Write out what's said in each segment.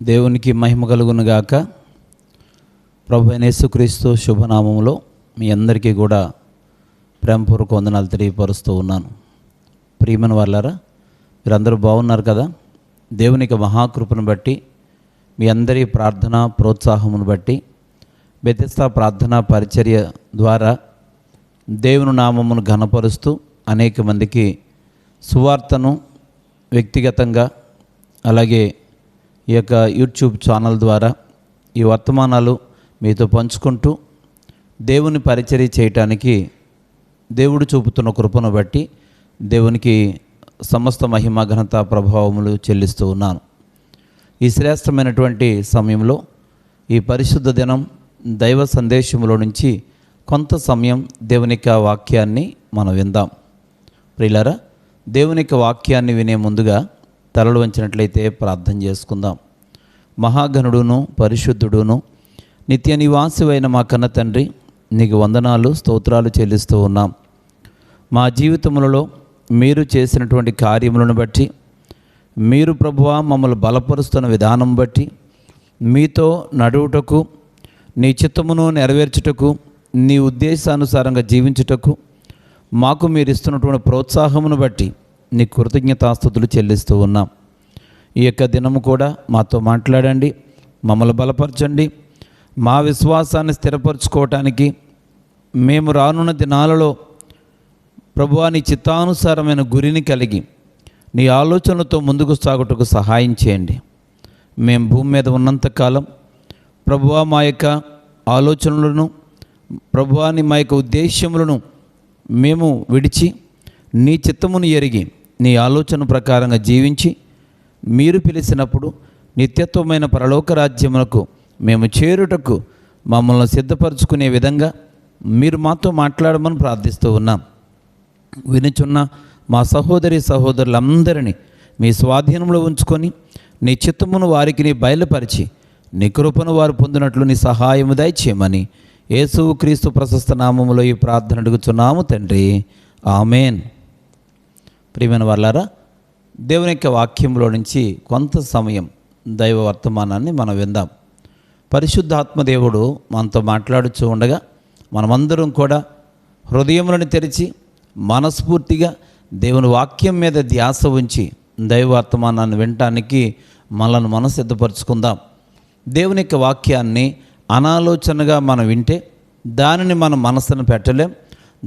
దేవునికి మహిమ కలుగునుగాక. ప్రభు అయిన యేసుక్రీస్తు శుభనామములో మీ అందరికీ కూడా ప్రేమపూర్వక వందనాలు తెలియపరుస్తూ ఉన్నాను. ప్రియమైన వాళ్ళారా, మీరందరూ బాగున్నారు కదా? దేవునికి మహాకృపను బట్టి, మీ అందరి ప్రార్థన ప్రోత్సాహమును బట్టి, బెతెస్దా ప్రార్థనా పరిచర్య ద్వారా దేవుని నామమును ఘనపరుస్తూ అనేక మందికి సువార్తను వ్యక్తిగతంగా, అలాగే ఈ యొక్క యూట్యూబ్ ఛానల్ ద్వారా ఈ వర్తమానాలు మీతో పంచుకుంటూ దేవుని పరిచర్య చేయటానికి దేవుడు చూపుతున్న కృపను బట్టి దేవునికి సమస్త మహిమ ఘనత ప్రభావములు చెల్లిస్తూ ఉన్నాను. ఈ శ్రేష్టమైనటువంటి సమయంలో ఈ పరిశుద్ధ దినం దైవ సందేశంలో నుంచి కొంత సమయం దేవుని యొక్క వాక్యాన్ని మనం విందాం. ప్రియులారా, దేవుని యొక్క వాక్యాన్ని వినే ముందుగా తలలు వంచినట్లయితే ప్రార్థన చేసుకుందాం. మహాగణుడును పరిశుద్ధుడును నిత్య నివాసివైన మా కన్న తండ్రి, నీకు వందనాలు స్తోత్రాలు చెల్లిస్తూ ఉన్నాం. మా జీవితములలో మీరు చేసినటువంటి కార్యములను బట్టి, మీరు ప్రభువా మమ్మల్ని బలపరుస్తున్న విధానం బట్టి, మీతో నడువుటకు, నీ చిత్తమును నెరవేర్చుటకు, నీ ఉద్దేశానుసారంగా జీవించుటకు మాకు మీరు ఇస్తున్నటువంటి ప్రోత్సాహమును బట్టి నీ కృతజ్ఞతాస్తుతులు చెల్లిస్తూ ఉన్నాం. ఈ యొక్క దినము కూడా మాతో మాట్లాడండి, మమ్మల్ని బలపరచండి. మా విశ్వాసాన్ని స్థిరపరచుకోవటానికి మేము రానున్న దినాలలో ప్రభువా నీ చిత్తానుసారమైన గురిని కలిగి నీ ఆలోచనలతో ముందుకు సాగుటకు సహాయం చేయండి. మేము భూమి మీద ఉన్నంతకాలం ప్రభువా మా యొక్క ఆలోచనలను, ప్రభువా మా యొక్క ఉద్దేశ్యములను మేము విడిచి నీ చిత్తమును ఎరిగి నీ ఆలోచన ప్రకారంగా జీవించి మీరు పిలిచినప్పుడు నిత్యత్వమైన పరలోక రాజ్యమునకు మేము చేరుటకు మమ్మల్ని సిద్ధపరచుకునే విధంగా మీరు మాతో మాట్లాడమని ప్రార్థిస్తూ ఉన్నాం. వినుచున్న మా సహోదరి సహోదరులందరినీ మీ స్వాధీనంలో ఉంచుకొని నీ చిత్తమును వారికి నీ బయలుపరిచి నీ కృపను వారు పొందినట్లు నీ సహాయము దయచేయమని యేసు క్రీస్తు ప్రశస్త నామములో ఈ ప్రార్థన అడుగుచున్నాము తండ్రి, ఆమెన్. ప్రియమైన వాళ్ళారా, దేవుని యొక్క వాక్యంలో నుంచి కొంత సమయం దైవ వర్తమానాన్ని మనం విందాం. పరిశుద్ధాత్మ దేవుడు మనతో మాట్లాడుతూ ఉండగా మనమందరం కూడా హృదయములను తెరిచి మనస్ఫూర్తిగా దేవుని వాక్యం మీద ధ్యాస ఉంచి దైవ వర్తమానాన్ని వినటానికి మనల్ని మనం సిద్ధపరచుకుందాం. దేవుని యొక్క వాక్యాన్ని అనాలోచనగా మనం వింటే దానిని మనం మనసును పెట్టలేం,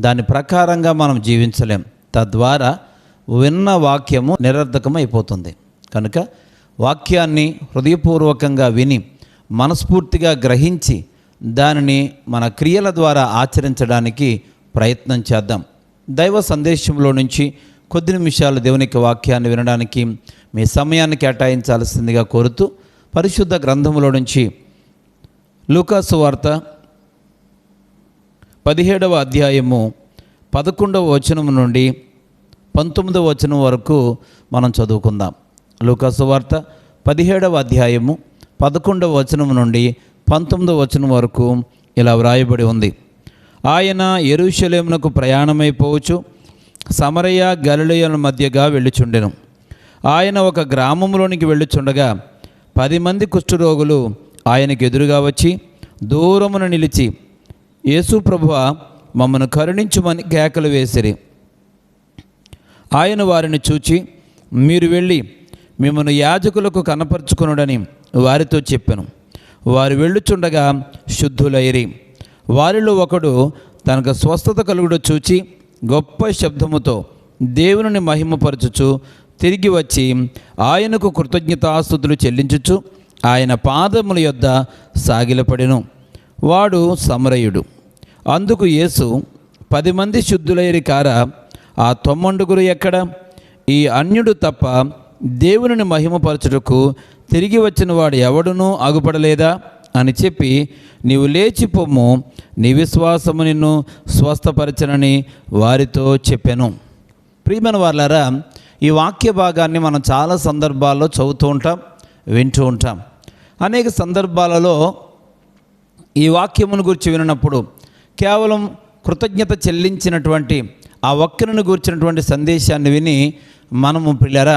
దాని ప్రకారంగా మనం జీవించలేం. తద్వారా విన్న వాక్యము నిరర్ధకమైపోతుంది. కనుక వాక్యాన్ని హృదయపూర్వకంగా విని మనస్ఫూర్తిగా గ్రహించి దానిని మన క్రియల ద్వారా ఆచరించడానికి ప్రయత్నం చేద్దాం. దైవ సందేశంలో నుంచి కొద్ది నిమిషాలు దేవుని యొక్క వాక్యాన్ని వినడానికి మీ సమయాన్ని కేటాయించాల్సిందిగా కోరుతూ పరిశుద్ధ గ్రంథములో నుంచి లూకా సువార్త 17వ అధ్యాయము 11వ వచనం నుండి 19వ వచనం వరకు మనం చదువుకుందాం. లూకా సువార్త 17వ అధ్యాయము 11వ వచనం నుండి 19వ వచనం వరకు ఇలా వ్రాయబడి ఉంది. ఆయన యెరూషలేమునకు ప్రయాణమైపోవచ్చు సమరయ గలిలయల మధ్యగా వెళ్ళుచుండెను. ఆయన ఒక గ్రామంలోనికి వెళ్ళుచుండగా 10 మంది కుష్ఠరోగులు ఆయనకు ఎదురుగా వచ్చి దూరమున నిలిచి, యేసు ప్రభువా మమ్మను కరుణించుమని కేకలు వేసిరి. ఆయన వారిని చూచి, మీరు వెళ్ళి మిమ్మల్ని యాజకులకు కనపరుచుకొనుడని వారితో చెప్పెను. వారు వెళ్ళుచుండగా శుద్ధులైరి. వారిలో ఒకడు తనకు స్వస్థత కలుగుడు చూచి గొప్ప శబ్దముతో దేవుని మహిమపరచుచు తిరిగి వచ్చి ఆయనకు కృతజ్ఞతాస్తుతులు చెల్లించుచు ఆయన పాదముల యొద్ద సాగిలపడెను. వాడు సమరయుడు. అందుకు యేసు, 10 మంది శుద్ధులైరి కారా, ఆ 90 ఎక్కడ? ఈ అన్యుడు తప్ప దేవుని మహిమపరచుటకు తిరిగి వచ్చిన వాడు ఎవడునూ అగుపడలేదా అని చెప్పి, నీవు లేచి పొమ్ము, నీ విశ్వాసము నిన్ను స్వస్థపరచనని వారితో చెప్పెను. ప్రియమైన వాళ్ళారా, ఈ వాక్య భాగాన్ని మనం చాలా సందర్భాల్లో చదువుతూ ఉంటాం, వింటూ ఉంటాం. అనేక సందర్భాలలో ఈ వాక్యమును గురించి విన్నప్పుడు కేవలం కృతజ్ఞత చెల్లించినటువంటి ఆ ఒక్కరిని గూర్చినటువంటి సందేశాన్ని విని మనము పిల్లరా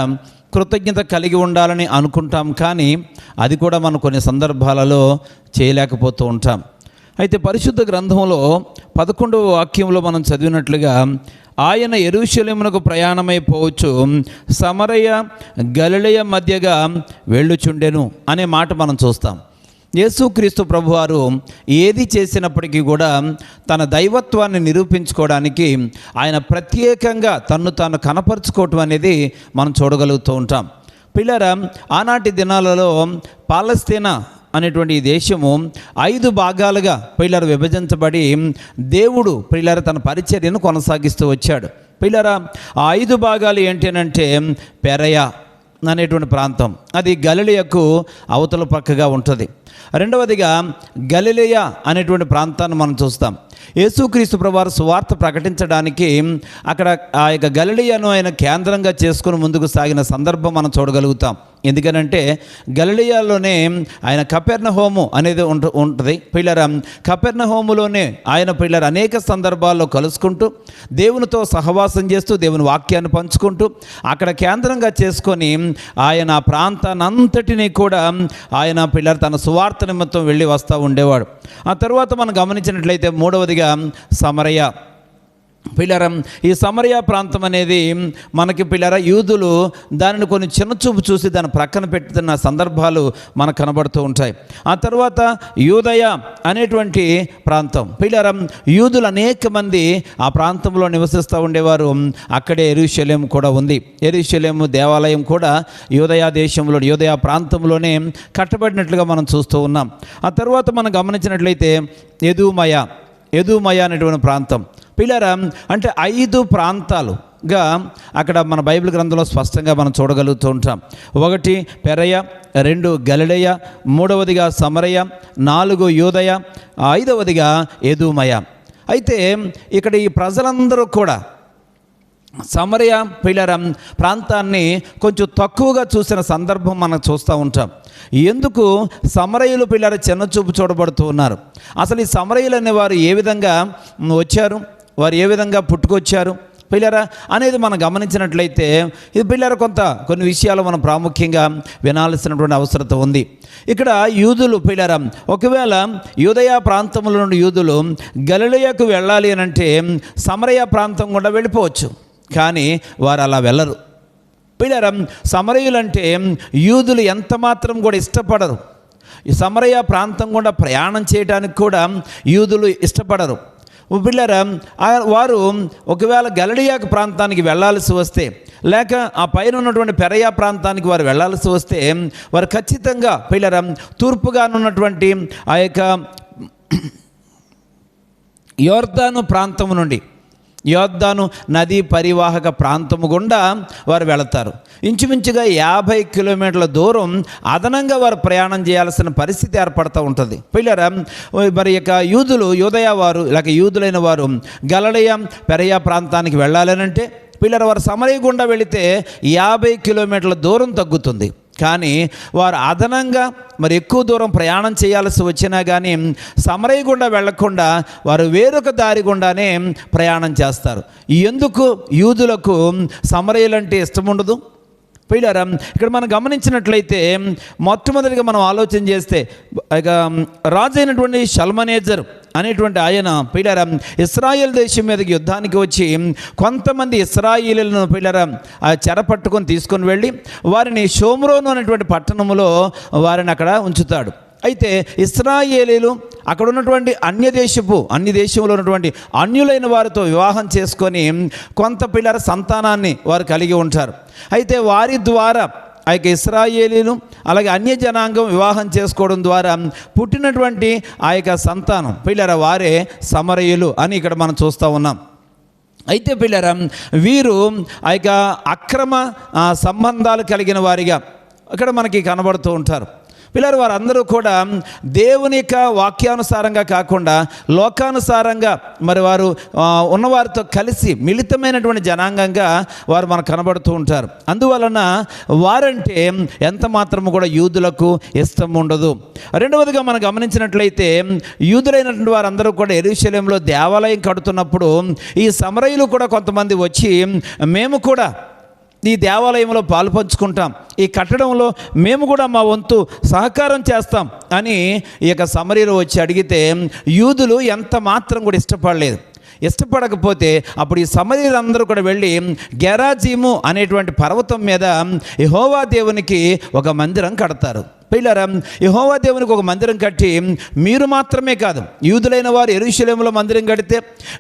కృతజ్ఞత కలిగి ఉండాలని అనుకుంటాం, కానీ అది కూడా మనం కొన్ని సందర్భాలలో చేయలేకపోతూ ఉంటాం. అయితే పరిశుద్ధ గ్రంథంలో 11వ వాక్యంలో మనం చదివినట్లుగా ఆయన యెరూషలేమునకు ప్రయాణమైపోవచ్చు, సమరయ గలిలయ మధ్యగా వెళ్ళుచుండెను అనే మాట మనం చూస్తాం. యేసుక్రీస్తు ప్రభువారు ఏది చేసినప్పటికీ కూడా తన దైవత్వాన్ని నిరూపించుకోవడానికి ఆయన ప్రత్యేకంగా తన్ను తాను కనపరుచుకోవటం అనేది మనం చూడగలుగుతూ ఉంటాం. పిల్లరా, ఆనాటి దినాలలో పాలస్తీనా అనేటువంటి ఈ దేశము 5 భాగాలుగా పిల్లలు విభజించబడి దేవుడు పిల్లలు తన పరిచర్యను కొనసాగిస్తూ వచ్చాడు. పిల్లరా, ఆ 5 భాగాలు ఏంటి అంటే పెరయ అనేటువంటి ప్రాంతం, అది గలిలయకు అవతల పక్కగా ఉంటుంది. రెండవదిగా గలిలయ అనేటువంటి ప్రాంతాన్ని మనం చూస్తాం. యేసుక్రీస్తు ప్రభువారు సువార్త ప్రకటించడానికి అక్కడ ఆ యొక్క గలిలయను ఆయన కేంద్రంగా చేసుకుని ముందుకు సాగిన సందర్భం మనం చూడగలుగుతాం. ఎందుకనంటే గలిలయలోనే ఆయన కపెర్నహూము అనేది ఉంటుంది. పిల్లర కపెర్నహూములోనే ఆయన పిల్లలు అనేక సందర్భాల్లో కలుసుకుంటూ దేవునితో సహవాసం చేస్తూ దేవుని వాక్యాన్ని పంచుకుంటూ అక్కడ కేంద్రంగా చేసుకొని ఆయన ఆ ప్రాంతాన్నంతటినీ కూడా ఆయన పిల్లలు తన సువార్త నిమిత్తం వెళ్ళి వస్తూ ఉండేవాడు. ఆ తర్వాత మనం గమనించినట్లయితే మూడవదిగా సమరయ. పిల్లరా, ఈ సమరయ ప్రాంతం అనేది మనకి పిల్లరా యూదులు దానిని కొన్ని చిన్నచూపు చూసి దాన్ని ప్రక్కన పెట్టుతున్న సందర్భాలు మనకు కనబడుతూ ఉంటాయి. ఆ తర్వాత యూదయ అనేటువంటి ప్రాంతం. పిల్లరా, యూదులు అనేక మంది ఆ ప్రాంతంలో నివసిస్తూ ఉండేవారు. అక్కడే యెరూషలేము కూడా ఉంది. యెరూషలేము దేవాలయం కూడా యూదయ దేశంలో యూదయ ప్రాంతంలోనే కట్టబడినట్లుగా మనం చూస్తూ ఉన్నాం. ఆ తర్వాత మనం గమనించినట్లయితే ఎదూమయ అనేటువంటి ప్రాంతం. పిల్లరా, అంటే 5 ప్రాంతాలుగా అక్కడ మన బైబిల్ గ్రంథంలో స్పష్టంగా మనం చూడగలుగుతూ ఉంటాం. 1 పెరయ, 2 గలిలయ, 3వదిగా సమరయ, 4 యూదయ, 5వదిగా ఎదూమయ. అయితే ఇక్కడ ఈ ప్రజలందరూ కూడా సమరయ పిల్లరా ప్రాంతాన్ని కొంచెం తక్కువగా చూసిన సందర్భం మనం చూస్తూ ఉంటాం. ఎందుకు సమరయులు పిల్లలు చిన్నచూపు చూడబడుతూ ఉన్నారు? అసలు ఈ సమరయులు అనేవారు ఏ విధంగా వచ్చారు, వారు ఏ విధంగా పుట్టుకొచ్చారు పిల్లరా అనేది మనం గమనించినట్లయితే ఇది పిల్లరా కొన్ని విషయాలు మనం ప్రాముఖ్యంగా వినాల్సినటువంటి అవసరత ఉంది. ఇక్కడ యూదులు పిల్లరా ఒకవేళ యూదయ ప్రాంతంలో నుండి యూదులు గలిలయకు వెళ్ళాలి అని అంటే సమరయ ప్రాంతం కూడా వెళ్ళిపోవచ్చు, కానీ వారు అలా వెళ్ళరు. పిల్లరా, సమరయులంటే యూదులు ఎంత మాత్రం కూడా ఇష్టపడరు. ఈ సమరయ ప్రాంతం కూడా ప్రయాణం చేయడానికి కూడా యూదులు ఇష్టపడరు. పిల్లరా, వారు ఒకవేళ గలిలయ ప్రాంతానికి వెళ్ళాల్సి వస్తే లేక ఆ పైన ఉన్నటువంటి పెరయ ప్రాంతానికి వారు వెళ్ళాల్సి వస్తే వారు ఖచ్చితంగా పిల్లరా తూర్పుగా ఉన్నటువంటి ఆ యొక్క యోర్దాను ప్రాంతం నుండి యోర్దాను నదీ పరివాహక ప్రాంతము గుండా వారు వెళతారు. ఇంచుమించుగా 50 కిలోమీటర్ల దూరం అదనంగా వారు ప్రయాణం చేయాల్సిన పరిస్థితి ఏర్పడుతూ ఉంటుంది. పిల్లరా, మరి యొక్క యూదయ వారు లేక యూదులైన వారు గలిలయ పెరయ ప్రాంతానికి వెళ్ళాలనంటే పిల్లరా వారు సమరయ గుండా వెళితే 50 కిలోమీటర్ల దూరం తగ్గుతుంది. కానీ వారు అదనంగా మరి ఎక్కువ దూరం ప్రయాణం చేయాల్సి వచ్చినా కానీ సమరయ గుండా వెళ్లకుండా వారు వేరొక దారి గుండానే ప్రయాణం చేస్తారు. ఎందుకు యూదులకు సమరయులంటే ఇష్టం ఉండదు? పిల్లరా, ఇక్కడ మనం గమనించినట్లయితే మొట్టమొదటిగా మనం ఆలోచన చేస్తే ఇక రాజు అయినటువంటి షల్మనేజర్ అనేటువంటి ఆయన పిల్లరా ఇశ్రాయేల్ దేశం మీదకి యుద్ధానికి వచ్చి కొంతమంది ఇశ్రాయేలీలను పిల్లరా చెరపట్టుకొని తీసుకొని వెళ్ళి వారిని షోమ్రోను అనేటువంటి పట్టణంలో వారిని అక్కడ ఉంచుతాడు. అయితే ఇశ్రాయేలీలు అక్కడ ఉన్నటువంటి అన్ని దేశంలో ఉన్నటువంటి అన్యులైన వారితో వివాహం చేసుకొని కొంత పిల్లల సంతానాన్ని వారు కలిగి ఉంటారు. అయితే వారి ద్వారా ఆ యొక్క ఇశ్రాయేలీలు అలాగే అన్య జనాంగం వివాహం చేసుకోవడం ద్వారా పుట్టినటువంటి ఆ యొక్క సంతానం పిల్లల వారే సమరయులు అని ఇక్కడ మనం చూస్తూ ఉన్నాం. అయితే పిల్లరా వీరు ఆ యొక్క అక్రమ సంబంధాలు కలిగిన వారిగా ఇక్కడ మనకి కనబడుతూ ఉంటారు. పిల్లలు వారందరూ కూడా దేవుని యొక్క వాక్యానుసారంగా కాకుండా లోకానుసారంగా మరి వారు ఉన్నవారితో కలిసి మిళితమైనటువంటి జనాంగంగా వారు మనకు కనబడుతూ ఉంటారు. అందువలన వారంటే ఎంత మాత్రము కూడా యూదులకు ఇష్టం ఉండదు. రెండవదిగా మనం గమనించినట్లయితే యూదులైనటువంటి వారందరూ కూడా యెరూషలేములో దేవాలయం కడుతున్నప్పుడు ఈ సమరయులు కూడా కొంతమంది వచ్చి మేము కూడా ఈ దేవాలయంలో పాలు పంచుకుంటాం, ఈ కట్టడంలో మేము కూడా మా వంతు సహకారం చేస్తాం అని ఈ యొక్క సమరీలో వచ్చి అడిగితే యూదులు ఎంత మాత్రం కూడా ఇష్టపడకపోతే అప్పుడు ఈ సమరీలందరూ కూడా వెళ్ళి గెరాజీము అనేటువంటి పర్వతం మీద యెహోవా దేవునికి ఒక మందిరం కడతారు. పిల్లరా, యెహోవా దేవునికి ఒక మందిరం కట్టి మీరు మాత్రమే కాదు, యూదులైన వారు యెరూషలేములో మందిరం కడితే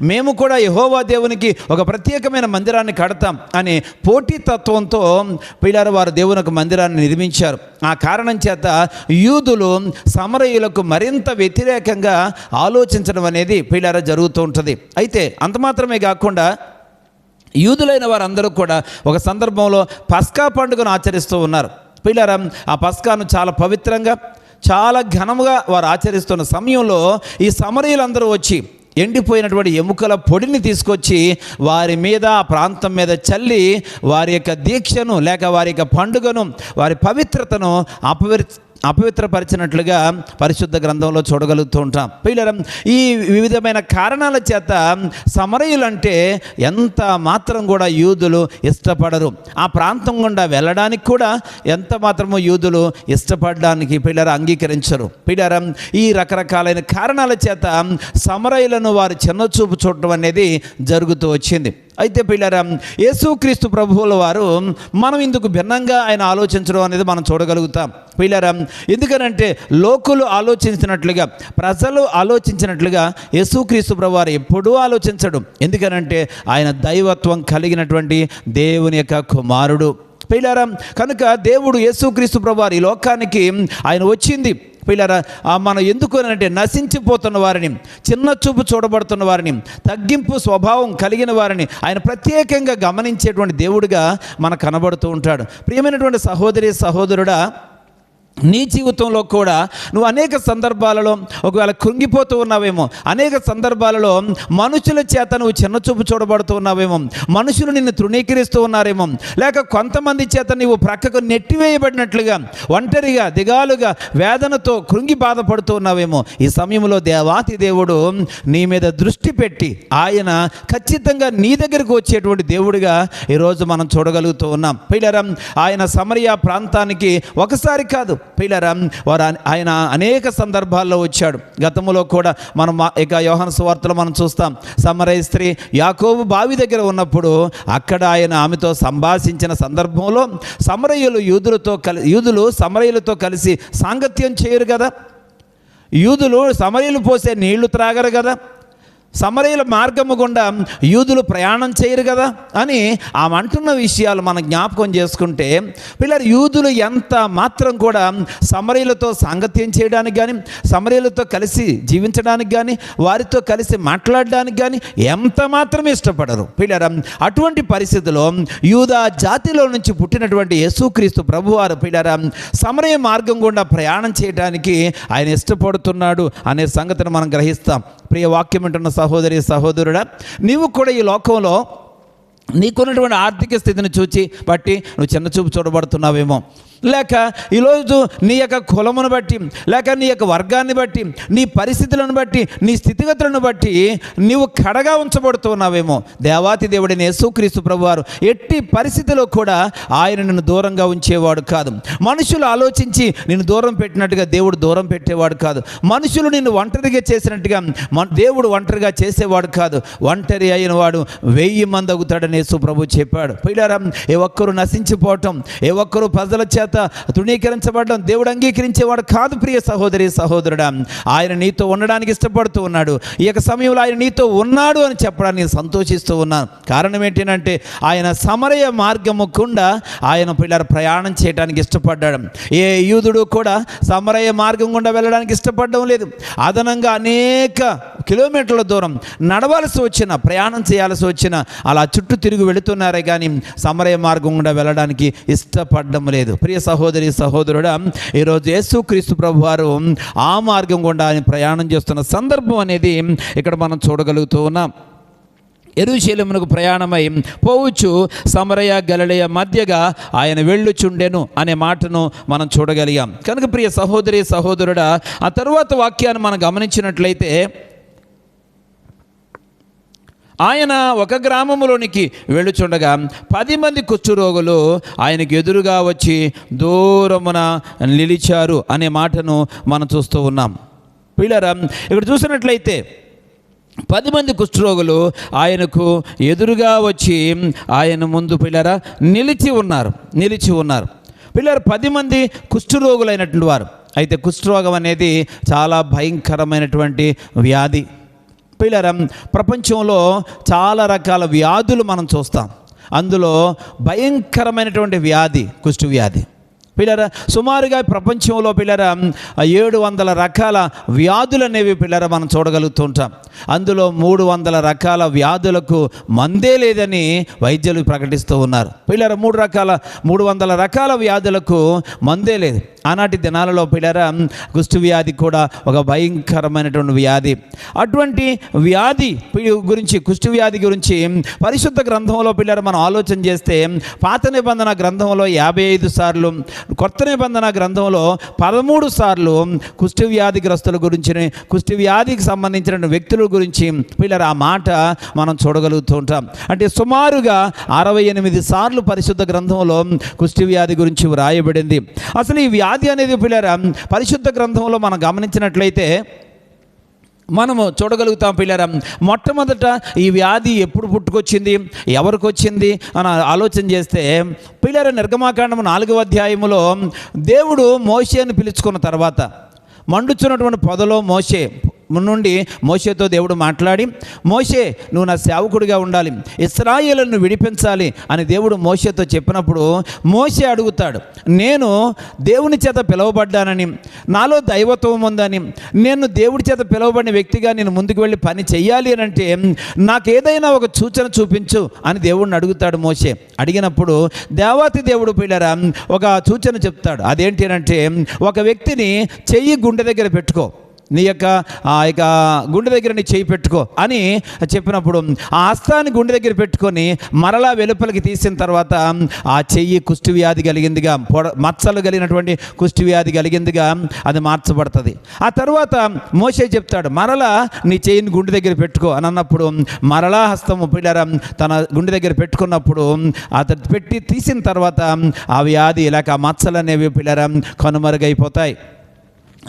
మేము కూడా యెహోవా దేవునికి ఒక ప్రత్యేకమైన మందిరాన్ని కడతాం అనే పోటీతత్వంతో పిల్లరా వారు దేవునికి మందిరాన్ని నిర్మించారు. ఆ కారణం చేత యూదులు సమరయులకు మరింత వ్యతిరేకంగా ఆలోచించడం అనేది పిల్లరా జరుగుతూ ఉంటుంది. అయితే అంత మాత్రమే కాకుండా యూదులైన వారందరూ కూడా ఒక సందర్భంలో పస్కా పండుగను ఆచరిస్తూ ఉన్నారు. పిల్లరా, ఆ పస్కాను చాలా పవిత్రంగా చాలా ఘనముగా వారు ఆచరిస్తున్న సమయంలో ఈ సమరయులందరూ వచ్చి ఎండిపోయినటువంటి ఎముకల పొడిని తీసుకొచ్చి వారి మీద, ఆ ప్రాంతం మీద చల్లి వారి యొక్క దీక్షను లేక వారి యొక్క పండుగను, వారి పవిత్రతను అపవిత్రపరిచినట్లుగా పరిశుద్ధ గ్రంథంలో చూడగలుగుతూ ఉంటాం. పిల్లరా, ఈ వివిధమైన కారణాల చేత సమరయులంటే ఎంత మాత్రం కూడా యూదులు ఇష్టపడరు. ఆ ప్రాంతం గుండా వెళ్ళడానికి కూడా ఎంత మాత్రమో యూదులు ఇష్టపడడానికి పిల్లరా అంగీకరించరు. పిల్లరా, ఈ రకరకాలైన కారణాల చేత సమరయులను వారు చిన్నచూపు చూడటం అనేది జరుగుతూ వచ్చింది. అయితే పిల్లరా, యేసుక్రీస్తు ప్రభువుల వారు మనం ఇందుకు భిన్నంగా ఆయన ఆలోచించడం అనేది మనం చూడగలుగుతాం. పిల్లరా, ఎందుకనంటే లోకులు ఆలోచించినట్లుగా, ప్రజలు ఆలోచించినట్లుగా యేసుక్రీస్తు ప్రభు వారు ఎప్పుడూ ఆలోచించడు. ఎందుకనంటే ఆయన దైవత్వం కలిగినటువంటి దేవుని యొక్క కుమారుడు. పిల్లరా, కనుక దేవుడు యేసుక్రీస్తు ప్రభు వారు ఈ లోకానికి ఆయన వచ్చింది పిల్లరా మనం ఎందుకు అంటే నశించిపోతున్న వారిని, చిన్న చూపు చూడబడుతున్న వారిని, తగ్గింపు స్వభావం కలిగిన వారిని ఆయన ప్రత్యేకంగా గమనించేటువంటి దేవుడిగా మనకు కనబడుతూ ఉంటాడు. ప్రియమైనటువంటి సహోదరి సహోదరుడా, నీ జీవితంలో కూడా నువ్వు అనేక సందర్భాలలో ఒకవేళ కృంగిపోతూ ఉన్నావేమో, అనేక సందర్భాలలో మనుషుల చేత నువ్వు చిన్నచూపు చూడబడుతూ ఉన్నావేమో, మనుషులు నిన్ను తృణీకరిస్తూ ఉన్నారేమో, లేక కొంతమంది చేత నీవు ప్రక్కకు నెట్టివేయబడినట్లుగా ఒంటరిగా దిగాలుగా వేదనతో కృంగి బాధపడుతూ ఉన్నావేమో. ఈ సమయంలో దేవాతి దేవుడు నీ మీద దృష్టి పెట్టి ఆయన ఖచ్చితంగా నీ దగ్గరకు వచ్చేటువంటి దేవుడిగా ఈరోజు మనం చూడగలుగుతూ ఉన్నాం. పిల్లరా, ఆయన సమరయ ప్రాంతానికి ఒకసారి కాదు పిల్లరా, ఆయన అనేక సందర్భాల్లో వచ్చాడు. గతంలో కూడా మనం ఇక యోహాను సువార్తలో మనం చూస్తాం, సమరయ స్త్రీ యాకోబు బావి దగ్గర ఉన్నప్పుడు అక్కడ ఆయన ఆమెతో సంభాషించిన సందర్భంలో యూదులు సమరయులతో కలిసి సాంగత్యం చేయరు కదా, యూదులు సమరయులు పోసే నీళ్లు త్రాగరు కదా, సమరయుల మార్గము గుండా యూదులు ప్రయాణం చేయరు కదా అని ఆమె అంటున్న విషయాలు మనం జ్ఞాపకం చేసుకుంటే పిల్లలు యూదులు ఎంత మాత్రం కూడా సమరయులతో సాంగత్యం చేయడానికి కానీ, సమరయులతో కలిసి జీవించడానికి కానీ, వారితో కలిసి మాట్లాడడానికి కానీ ఎంత మాత్రం ఇష్టపడరు. పిల్లరా, అటువంటి పరిస్థితిలో యూదా జాతిలో నుంచి పుట్టినటువంటి యేసుక్రీస్తు ప్రభువారు పిల్లరా సమరయ మార్గం గుండా ప్రయాణం చేయడానికి ఆయన ఇష్టపడుతున్నాడు అనే సంగతిని మనం గ్రహిస్తాం. ప్రియ వాక్యం వింటున్న సహోదరి సహోదరుడా, నీవు కూడా ఈ లోకంలో నీకున్నటువంటి ఆర్థిక స్థితిని బట్టి నువ్వు చిన్నచూపు చూడబడుతున్నావేమో, లేక ఈరోజు నీ యొక్క కులమును బట్టి, లేక నీ యొక్క వర్గాన్ని బట్టి, నీ పరిస్థితులను బట్టి, నీ స్థితిగతులను బట్టి నీవు కడగా ఉంచబడుతున్నావేమో. దేవాతి దేవుడైన యేసుక్రీస్తు ప్రభువారు ఎట్టి పరిస్థితిలో కూడా ఆయన నిన్ను దూరంగా ఉంచేవాడు కాదు. మనుషులు ఆలోచించి నిన్ను దూరం పెట్టినట్టుగా దేవుడు దూరం పెట్టేవాడు కాదు. మనుషులు నిన్ను ఒంటరిగా చేసినట్టుగా దేవుడు ఒంటరిగా చేసేవాడు కాదు. ఒంటరి అయిన వాడు 1000 మంది అవుతాడని యేసు ప్రభు చెప్పాడు. పిల్లరా, ఏ ఒక్కరు నశించిపోవటం, ఏ ఒక్కరు ప్రజల చేత తృణీకరించబడడం దేవుడు అంగీకరించేవాడు కాదు. ప్రియ సహోదరి సహోదరుడా, ఆయన నీతో ఉండడానికి ఇష్టపడుతూ ఉన్నాడు. ఈ యొక్క సమయంలో ఆయన నీతో ఉన్నాడు అని చెప్పడానికి సంతోషిస్తూ ఉన్నాను. కారణం ఏంటంటే ఆయన సమరయ మార్గము గుండా ఆయన పిల్లలు ప్రయాణం చేయడానికి ఇష్టపడ్డాడు. ఏ యూదుడు కూడా సమరయ మార్గం గుండా వెళ్ళడానికి ఇష్టపడడం లేదు. అదనంగా అనేక కిలోమీటర్ల దూరం నడవాల్సి వచ్చిన, ప్రయాణం చేయాల్సి వచ్చిన అలా చుట్టూ తిరిగి వెళుతున్నారే కానీ సమరయ మార్గం గుండా వెళ్ళడానికి ఇష్టపడడం లేదు. ప్రియ సహోదరి సహోదరుడా, ఈరోజు యేసుక్రీస్తు ప్రభు వారు ఆ మార్గం గుండా ఆయన ప్రయాణం చేస్తున్న సందర్భం అనేది ఇక్కడ మనం చూడగలుగుతూ ఉన్నాం. యెరూషలేమునకు ప్రయాణమై పోవచ్చు సమరయ గలిలయ మధ్యగా ఆయన వెళ్ళుచుండెను అనే మాటను మనం చూడగలిగాం. కనుక ప్రియ సహోదరి సహోదరుడా, ఆ తరువాత వాక్యాన్ని మనం గమనించినట్లయితే ఆయన ఒక గ్రామంలోనికి వెళ్ళుచుండగా 10 మంది కుష్ఠరోగులు ఆయనకు ఎదురుగా వచ్చి దూరమున నిలిచారు అనే మాటను మనం చూస్తూ ఉన్నాం. పిల్లరా, ఇక్కడ చూసినట్లయితే 10 మంది కుష్ఠరోగులు ఆయనకు ఎదురుగా వచ్చి ఆయన ముందు పిల్లరా నిలిచి ఉన్నారు. పిల్లలు 10 మంది కుష్ఠరోగులైనటువంటి వారు. అయితే కుష్ఠరోగం అనేది చాలా భయంకరమైనటువంటి వ్యాధి. పిల్లరా, ప్రపంచంలో చాలా రకాల వ్యాధులు మనం చూస్తాం. అందులో భయంకరమైనటువంటి వ్యాధి కుష్ఠు వ్యాధి. పిల్లరా, సుమారుగా ప్రపంచంలో పిల్లరా 700 రకాల వ్యాధులు అనేవి పిల్లరా మనం చూడగలుగుతుంటాం. అందులో 300 రకాల వ్యాధులకు మందే లేదని వైద్యులు ప్రకటిస్తూ ఉన్నారు. పిల్లరా, 300 రకాల వ్యాధులకు మందే లేదు. ఆనాటి దినాలలో పిల్లరా కుష్ఠు వ్యాధి కూడా ఒక భయంకరమైనటువంటి వ్యాధి. అటువంటి వ్యాధి గురించి, కుష్ఠు వ్యాధి గురించి పరిశుద్ధ గ్రంథంలో పిల్లరా మనం ఆలోచన చేస్తే పాత నిబంధన గ్రంథంలో 55 సార్లు, కొత్త నిబంధన గ్రంథంలో 13 సార్లు కుష్ఠు వ్యాధిగ్రస్తుల గురించి, కుష్ఠు వ్యాధికి సంబంధించిన వ్యక్తుల గురించి పిల్లరా ఆ మాట మనం చూడగలుగుతూ ఉంటాం. అంటే సుమారుగా 68 సార్లు పరిశుద్ధ గ్రంథంలో కుష్ఠు వ్యాధి గురించి వ్రాయబడింది. అసలు ఈ వ్యాధి అనేది పిల్లరా పరిశుద్ధ గ్రంథంలో మనం గమనించినట్లయితే మనము చూడగలుగుతాం. పిల్లరా, మొట్టమొదట ఈ వ్యాధి ఎప్పుడు పుట్టుకొచ్చింది, ఎవరికి వచ్చింది అని ఆలోచన చేస్తే పిల్లరా నిర్గమాకాండం 4వ అధ్యాయములో దేవుడు మోషేను పిలుచుకున్న తర్వాత మండుచున్నటువంటి పొదలో నుండి మోషేతో దేవుడు మాట్లాడి, మోషే నువ్వు నా సేవకుడిగా ఉండాలి, ఇశ్రాయేలును విడిపించాలి అని దేవుడు మోషేతో చెప్పినప్పుడు మోషే అడుగుతాడు, నేను దేవుని చేత పిలువబడ్డానని, నాలో దైవత్వం ఉందని, నేను దేవుడి చేత పిలువబడిన వ్యక్తిగా నేను ముందుకు వెళ్ళి పని చెయ్యాలి అని అంటే నాకు ఏదైనా ఒక సూచన చూపించు అని దేవుడిని అడుగుతాడు మోషే. అడిగినప్పుడు దేవాతి దేవుడు పిల్లరా ఒక సూచన చెప్తాడు. అదేంటి అంటే, ఒక వ్యక్తిని చెయ్యి గుండె దగ్గర పెట్టుకో, నీ యొక్క గుండె దగ్గర నీ చేయి పెట్టుకో అని చెప్పినప్పుడు ఆ హస్తాన్ని గుండె దగ్గర పెట్టుకొని మరలా వెలుపలికి తీసిన తర్వాత ఆ చెయ్యి కుష్ఠు వ్యాధి కలిగిందిగా, మచ్చలు కలిగినటువంటి కుష్ఠు వ్యాధి కలిగిందిగా అది మార్చబడుతుంది. ఆ తర్వాత మోషే చెప్తాడు, మరలా నీ చెయ్యిని గుండె దగ్గర పెట్టుకో అని అన్నప్పుడు మరలా హస్తము పిల్లరా తన గుండె దగ్గర పెట్టుకున్నప్పుడు అతను పెట్టి తీసిన తర్వాత ఆ వ్యాధి ఇలాగ ఆ మచ్చలు అనేవి పిల్లరా కనుమరుగైపోతాయి.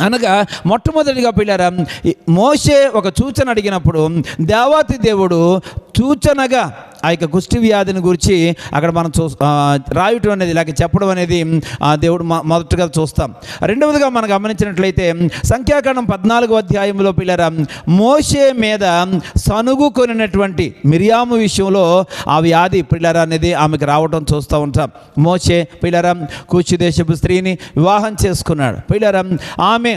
అనగా మొట్టమొదటిగా పిల్లరా మోషే ఒక సూచన అడిగినప్పుడు దేవాతి దేవుడు సూచనగా ఆ యొక్క కుష్ఠు వ్యాధిని గురించి అక్కడ మనం రాయటం అనేది, ఇలాగ చెప్పడం అనేది దేవుడు మొదటగా చూస్తాం. రెండవదిగా మనం గమనించినట్లయితే సంఖ్యాకాండం 14వ అధ్యాయంలో పిల్లరా మోషే మీద సనుగుకొనినటువంటి మిరియాము విషయంలో ఆ వ్యాధి పిల్లరా అనేది ఆమెకు రావటం చూస్తూ ఉంటాం. మోషే పిల్లరా కూషు దేశపు స్త్రీని వివాహం చేసుకున్నాడు. పిల్లరా ఆమె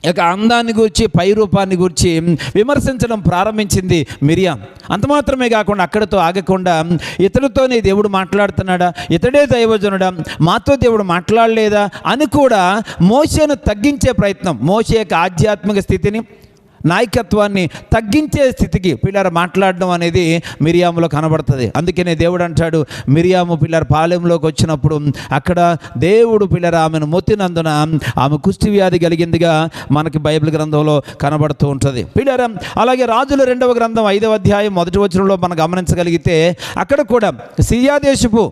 యొక్క అందాన్ని గురించి, పై రూపాన్ని గురించి విమర్శించడం ప్రారంభించింది మిరియాం. అంత మాత్రమే కాకుండా అక్కడితో ఆగకుండా ఇతడితోనే దేవుడు మాట్లాడుతున్నాడా, ఇతడే దైవజనుడా, మాతో దేవుడు మాట్లాడలేదా అని కూడా మోషేను తగ్గించే ప్రయత్నం, మోషే యొక్క ఆధ్యాత్మిక స్థితిని, నాయకత్వాన్ని తగ్గించే స్థితికి పిల్లర మాట్లాడడం అనేది మిరియాములో కనబడుతుంది. అందుకనే దేవుడు అంటాడు, మిరియాము పిల్లర పాలెంలోకి వచ్చినప్పుడు అక్కడ దేవుడు పిల్లర ఆమెను మొత్తినందున ఆమె కుష్ఠు వ్యాధి కలిగిందిగా మనకి బైబిల్ గ్రంథంలో కనబడుతూ ఉంటుంది. పిల్లర అలాగే రాజుల 2వ గ్రంథం 5వ అధ్యాయం 1వ వచనంలో మనం గమనించగలిగితే అక్కడ కూడా సిరియా దేశపు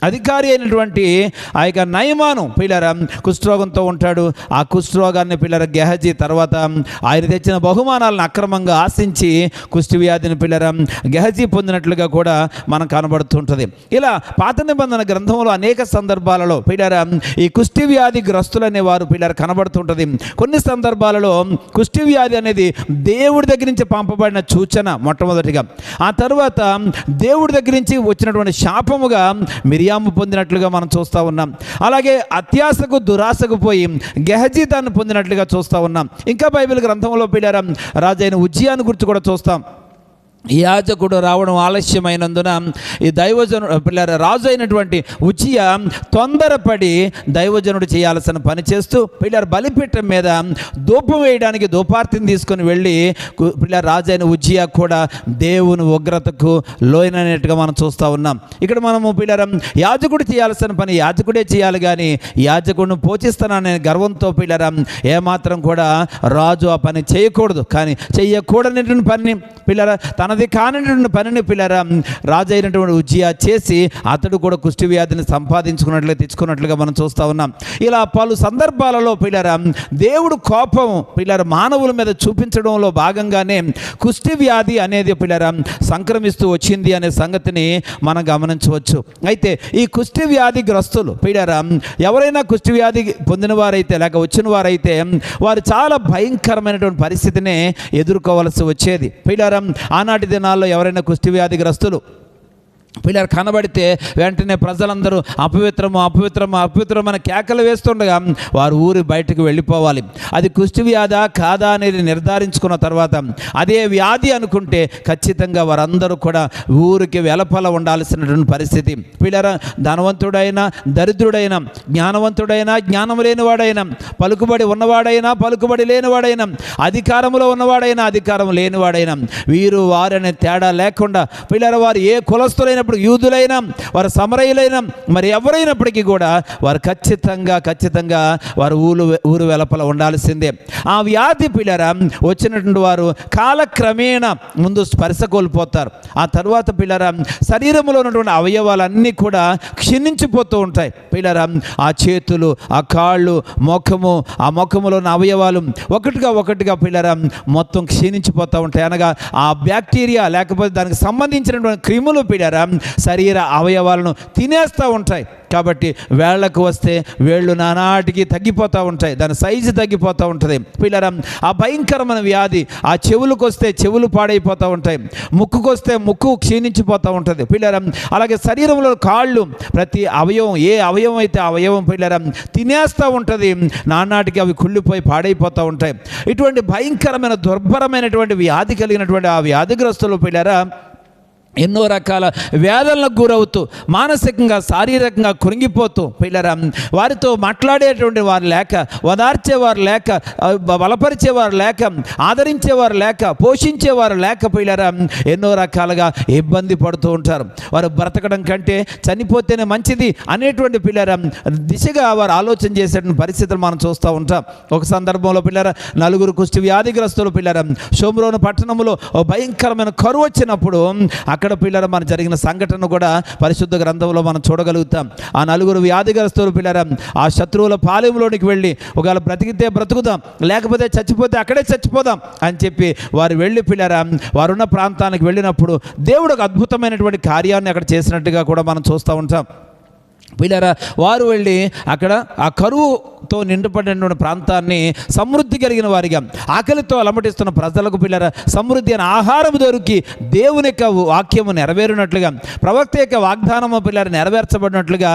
అధికారి అయినటువంటి ఆ యొక్క నయమాను పిల్లర కుష్ఠరోగంతో ఉంటాడు. ఆ కుష్ఠరోగాన్ని పిల్లర గెహజీ తర్వాత ఆయన తెచ్చిన బహుమానాలను అక్రమంగా ఆశించి కుష్ఠు వ్యాధిని పిల్లర గెహజీ పొందినట్లుగా కూడా మనం కనబడుతుంటుంది. ఇలా పాత నిబంధన గ్రంథంలో అనేక సందర్భాలలో పిల్లర ఈ కుష్ఠు వ్యాధి గ్రస్తులు అనేవారు పిల్లర కనబడుతుంటుంది. కొన్ని సందర్భాలలో కుష్ఠు వ్యాధి అనేది దేవుడి దగ్గర నుంచి పంపబడిన సూచన మొట్టమొదటిగా, ఆ తర్వాత దేవుడి దగ్గర నుంచి వచ్చినటువంటి శాపముగా మిరియాము పొందినట్లుగా మనం చూస్తూ ఉన్నాం. అలాగే అత్యాశకు దురాశకు పోయి గెహజీ దాన్ని పొందినట్లుగా చూస్తూ ఉన్నాం. ఇంకా బైబిల్ గ్రంథంలో పిల్లరా రాజైన ఉజ్జియాను గురించి కూడా చూస్తాం. యాజకుడు రావడం ఆలస్యమైనందున ఈ దైవజనుడు పిల్లర రాజు అయినటువంటి ఉజ్జియా తొందరపడి దైవజనుడు చేయాల్సిన పని చేస్తూ పిల్లర బలిపీఠం మీద ధూపం వేయడానికి ధూపార్తిని తీసుకొని వెళ్ళి పిల్లర రాజు అయిన ఉజ్జియా కూడా దేవుని ఉగ్రతకు లోనైనట్టుగా మనం చూస్తూ ఉన్నాం. ఇక్కడ మనము పిల్లర యాజకుడు చేయాల్సిన పని యాజకుడే చేయాలి, కానీ యాజకుడిని పోషిస్తాననే గర్వంతో పిల్లర ఏమాత్రం కూడా రాజు ఆ పని చేయకూడదు. కానీ చెయ్యకూడనటువంటి పని పిల్లర తన తనది కానిటువంటి పనిని పిల్లరా రాజు అయినటువంటి ఉజ్జియా చేసి అతడు కూడా కుష్టి వ్యాధిని సంపాదించుకున్నట్లుగా తెచ్చుకున్నట్లుగా మనం చూస్తూ ఉన్నాం. ఇలా పలు సందర్భాలలో పిల్లరా దేవుడు కోపం పిల్లర మానవుల మీద చూపించడంలో భాగంగానే కుష్టి వ్యాధి అనేది పిల్లరా సంక్రమిస్తూ వచ్చింది అనే సంగతిని మనం గమనించవచ్చు. అయితే ఈ కుష్టి వ్యాధి గ్రస్తులు పిల్లరా ఎవరైనా కుష్టి వ్యాధి పొందిన వారైతే లేక వచ్చిన వారైతే వారు చాలా భయంకరమైనటువంటి పరిస్థితిని ఎదుర్కోవలసి వచ్చేది. పిల్లరా ఆనాటి దినాల్లో ఎవరైనా కుష్టి వ్యాధి గ్రస్తులు పిల్లలు కనబడితే వెంటనే ప్రజలందరూ అపవిత్రము అపవిత్రము అపవిత్రమైన కేకలు వేస్తుండగా వారు ఊరి బయటకు వెళ్ళిపోవాలి. అది కుష్టి వ్యాధా కాదా అనేది నిర్ధారించుకున్న తర్వాత అదే వ్యాధి అనుకుంటే ఖచ్చితంగా వారందరూ కూడా ఊరికి వెలపల ఉండాల్సినటువంటి పరిస్థితి. పిల్లరా ధనవంతుడైనా దరిద్రుడైనా జ్ఞానవంతుడైనా జ్ఞానం లేనివాడైనా పలుకుబడి ఉన్నవాడైనా పలుకుబడి లేనివాడైనా అధికారంలో ఉన్నవాడైనా అధికారం లేనివాడైనా వీరు వారనే తేడా లేకుండా పిల్లరా వారు ఏ కులస్తులైన యూదులైనా వారు సమరయులైనా మరి ఎవరైనప్పటికీ కూడా వారు ఖచ్చితంగా వారు ఊరు వెలపల ఉండాల్సిందే. ఆ వ్యాధి పిల్లరా వచ్చినటువంటి వారు కాలక్రమేణా ముందు స్పర్శ కోల్పోతారు. ఆ తర్వాత పిల్లరా శరీరంలో ఉన్నటువంటి అవయవాలన్నీ కూడా క్షీణించిపోతూ ఉంటాయి. పిల్లరా ఆ చేతులు ఆ కాళ్ళు ముఖము ఆ ముఖములో ఉన్న అవయవాలు ఒకటిగా పిల్లరా మొత్తం క్షీణించిపోతూ ఉంటాయి. అనగా ఆ బ్యాక్టీరియా లేకపోతే దానికి సంబంధించినటువంటి క్రిములు పిల్లరా శరీర అవయవాలను తినేస్తూ ఉంటాయి. కాబట్టి వేళ్లకు వస్తే వేళ్ళు నానాటికి తగ్గిపోతూ ఉంటాయి, దాని సైజు తగ్గిపోతూ ఉంటుంది. పిల్లరా ఆ భయంకరమైన వ్యాధి ఆ చెవులకు వస్తే చెవులు పాడైపోతూ ఉంటాయి, ముక్కుకు వస్తే ముక్కు క్షీణించిపోతూ ఉంటుంది. పిల్లరా అలాగే శరీరంలో కాళ్ళు ప్రతి అవయవం ఏ అవయవం అయితే అవయవం పిల్లరా తినేస్తూ ఉంటుంది, నానాటికి అవి కుళ్ళిపోయి పాడైపోతూ ఉంటాయి. ఇటువంటి భయంకరమైన దుర్భరమైనటువంటి వ్యాధి కలిగినటువంటి ఆ వ్యాధిగ్రస్తులు పిల్లరా ఎన్నో రకాల వేదనలకు గురవుతూ మానసికంగా శారీరకంగా కృంగిపోతూ పిల్లరా వారితో మాట్లాడేటువంటి వారు లేక ఓదార్చేవారు లేక బలపరిచేవారు లేక ఆదరించేవారు లేక పోషించేవారు లేక పిల్లరా ఎన్నో రకాలుగా ఇబ్బంది పడుతూ ఉంటారు. వారు బ్రతకడం కంటే చనిపోతేనే మంచిది అనేటువంటి పిల్లరా దిశగా వారు ఆలోచన చేసేటువంటి పరిస్థితులు మనం చూస్తూ ఉంటాం. ఒక సందర్భంలో పిల్లరా నలుగురు కుష్టి వ్యాధిగ్రస్తులు పిల్లరా షోమ్రోను పట్టణంలో భయంకరమైన కరువు వచ్చినప్పుడు అక్కడ పిల్లర మన జరిగిన సంఘటన కూడా పరిశుద్ధ గ్రంథంలో మనం చూడగలుగుతాం. ఆ నలుగురు వ్యాధిగ్రస్తులు పిల్లర ఆ శత్రువుల పాలెంలోనికి వెళ్ళి ఒకవేళ బ్రతికితే బ్రతుకుదాం లేకపోతే చచ్చిపోతే అక్కడే చచ్చిపోదాం అని చెప్పి వారు వెళ్ళి పిల్లర వారున్న ప్రాంతానికి వెళ్ళినప్పుడు దేవుడు ఒక అద్భుతమైనటువంటి కార్యాన్ని అక్కడ చేసినట్టుగా కూడా మనం చూస్తూ ఉంటాం. పిల్లరా వారు వెళ్ళి అక్కడ ఆ కరువుతో నిండిపడినటువంటి ప్రాంతాన్ని సమృద్ధి కలిగిన వారిగా ఆకలితో అలమటిస్తున్న ప్రజలకు పిల్లరా సమృద్ధి అయిన ఆహారం దొరికి దేవుని యొక్క వాక్యము నెరవేరినట్లుగా ప్రవక్త యొక్క వాగ్దానము పిల్లర నెరవేర్చబడినట్లుగా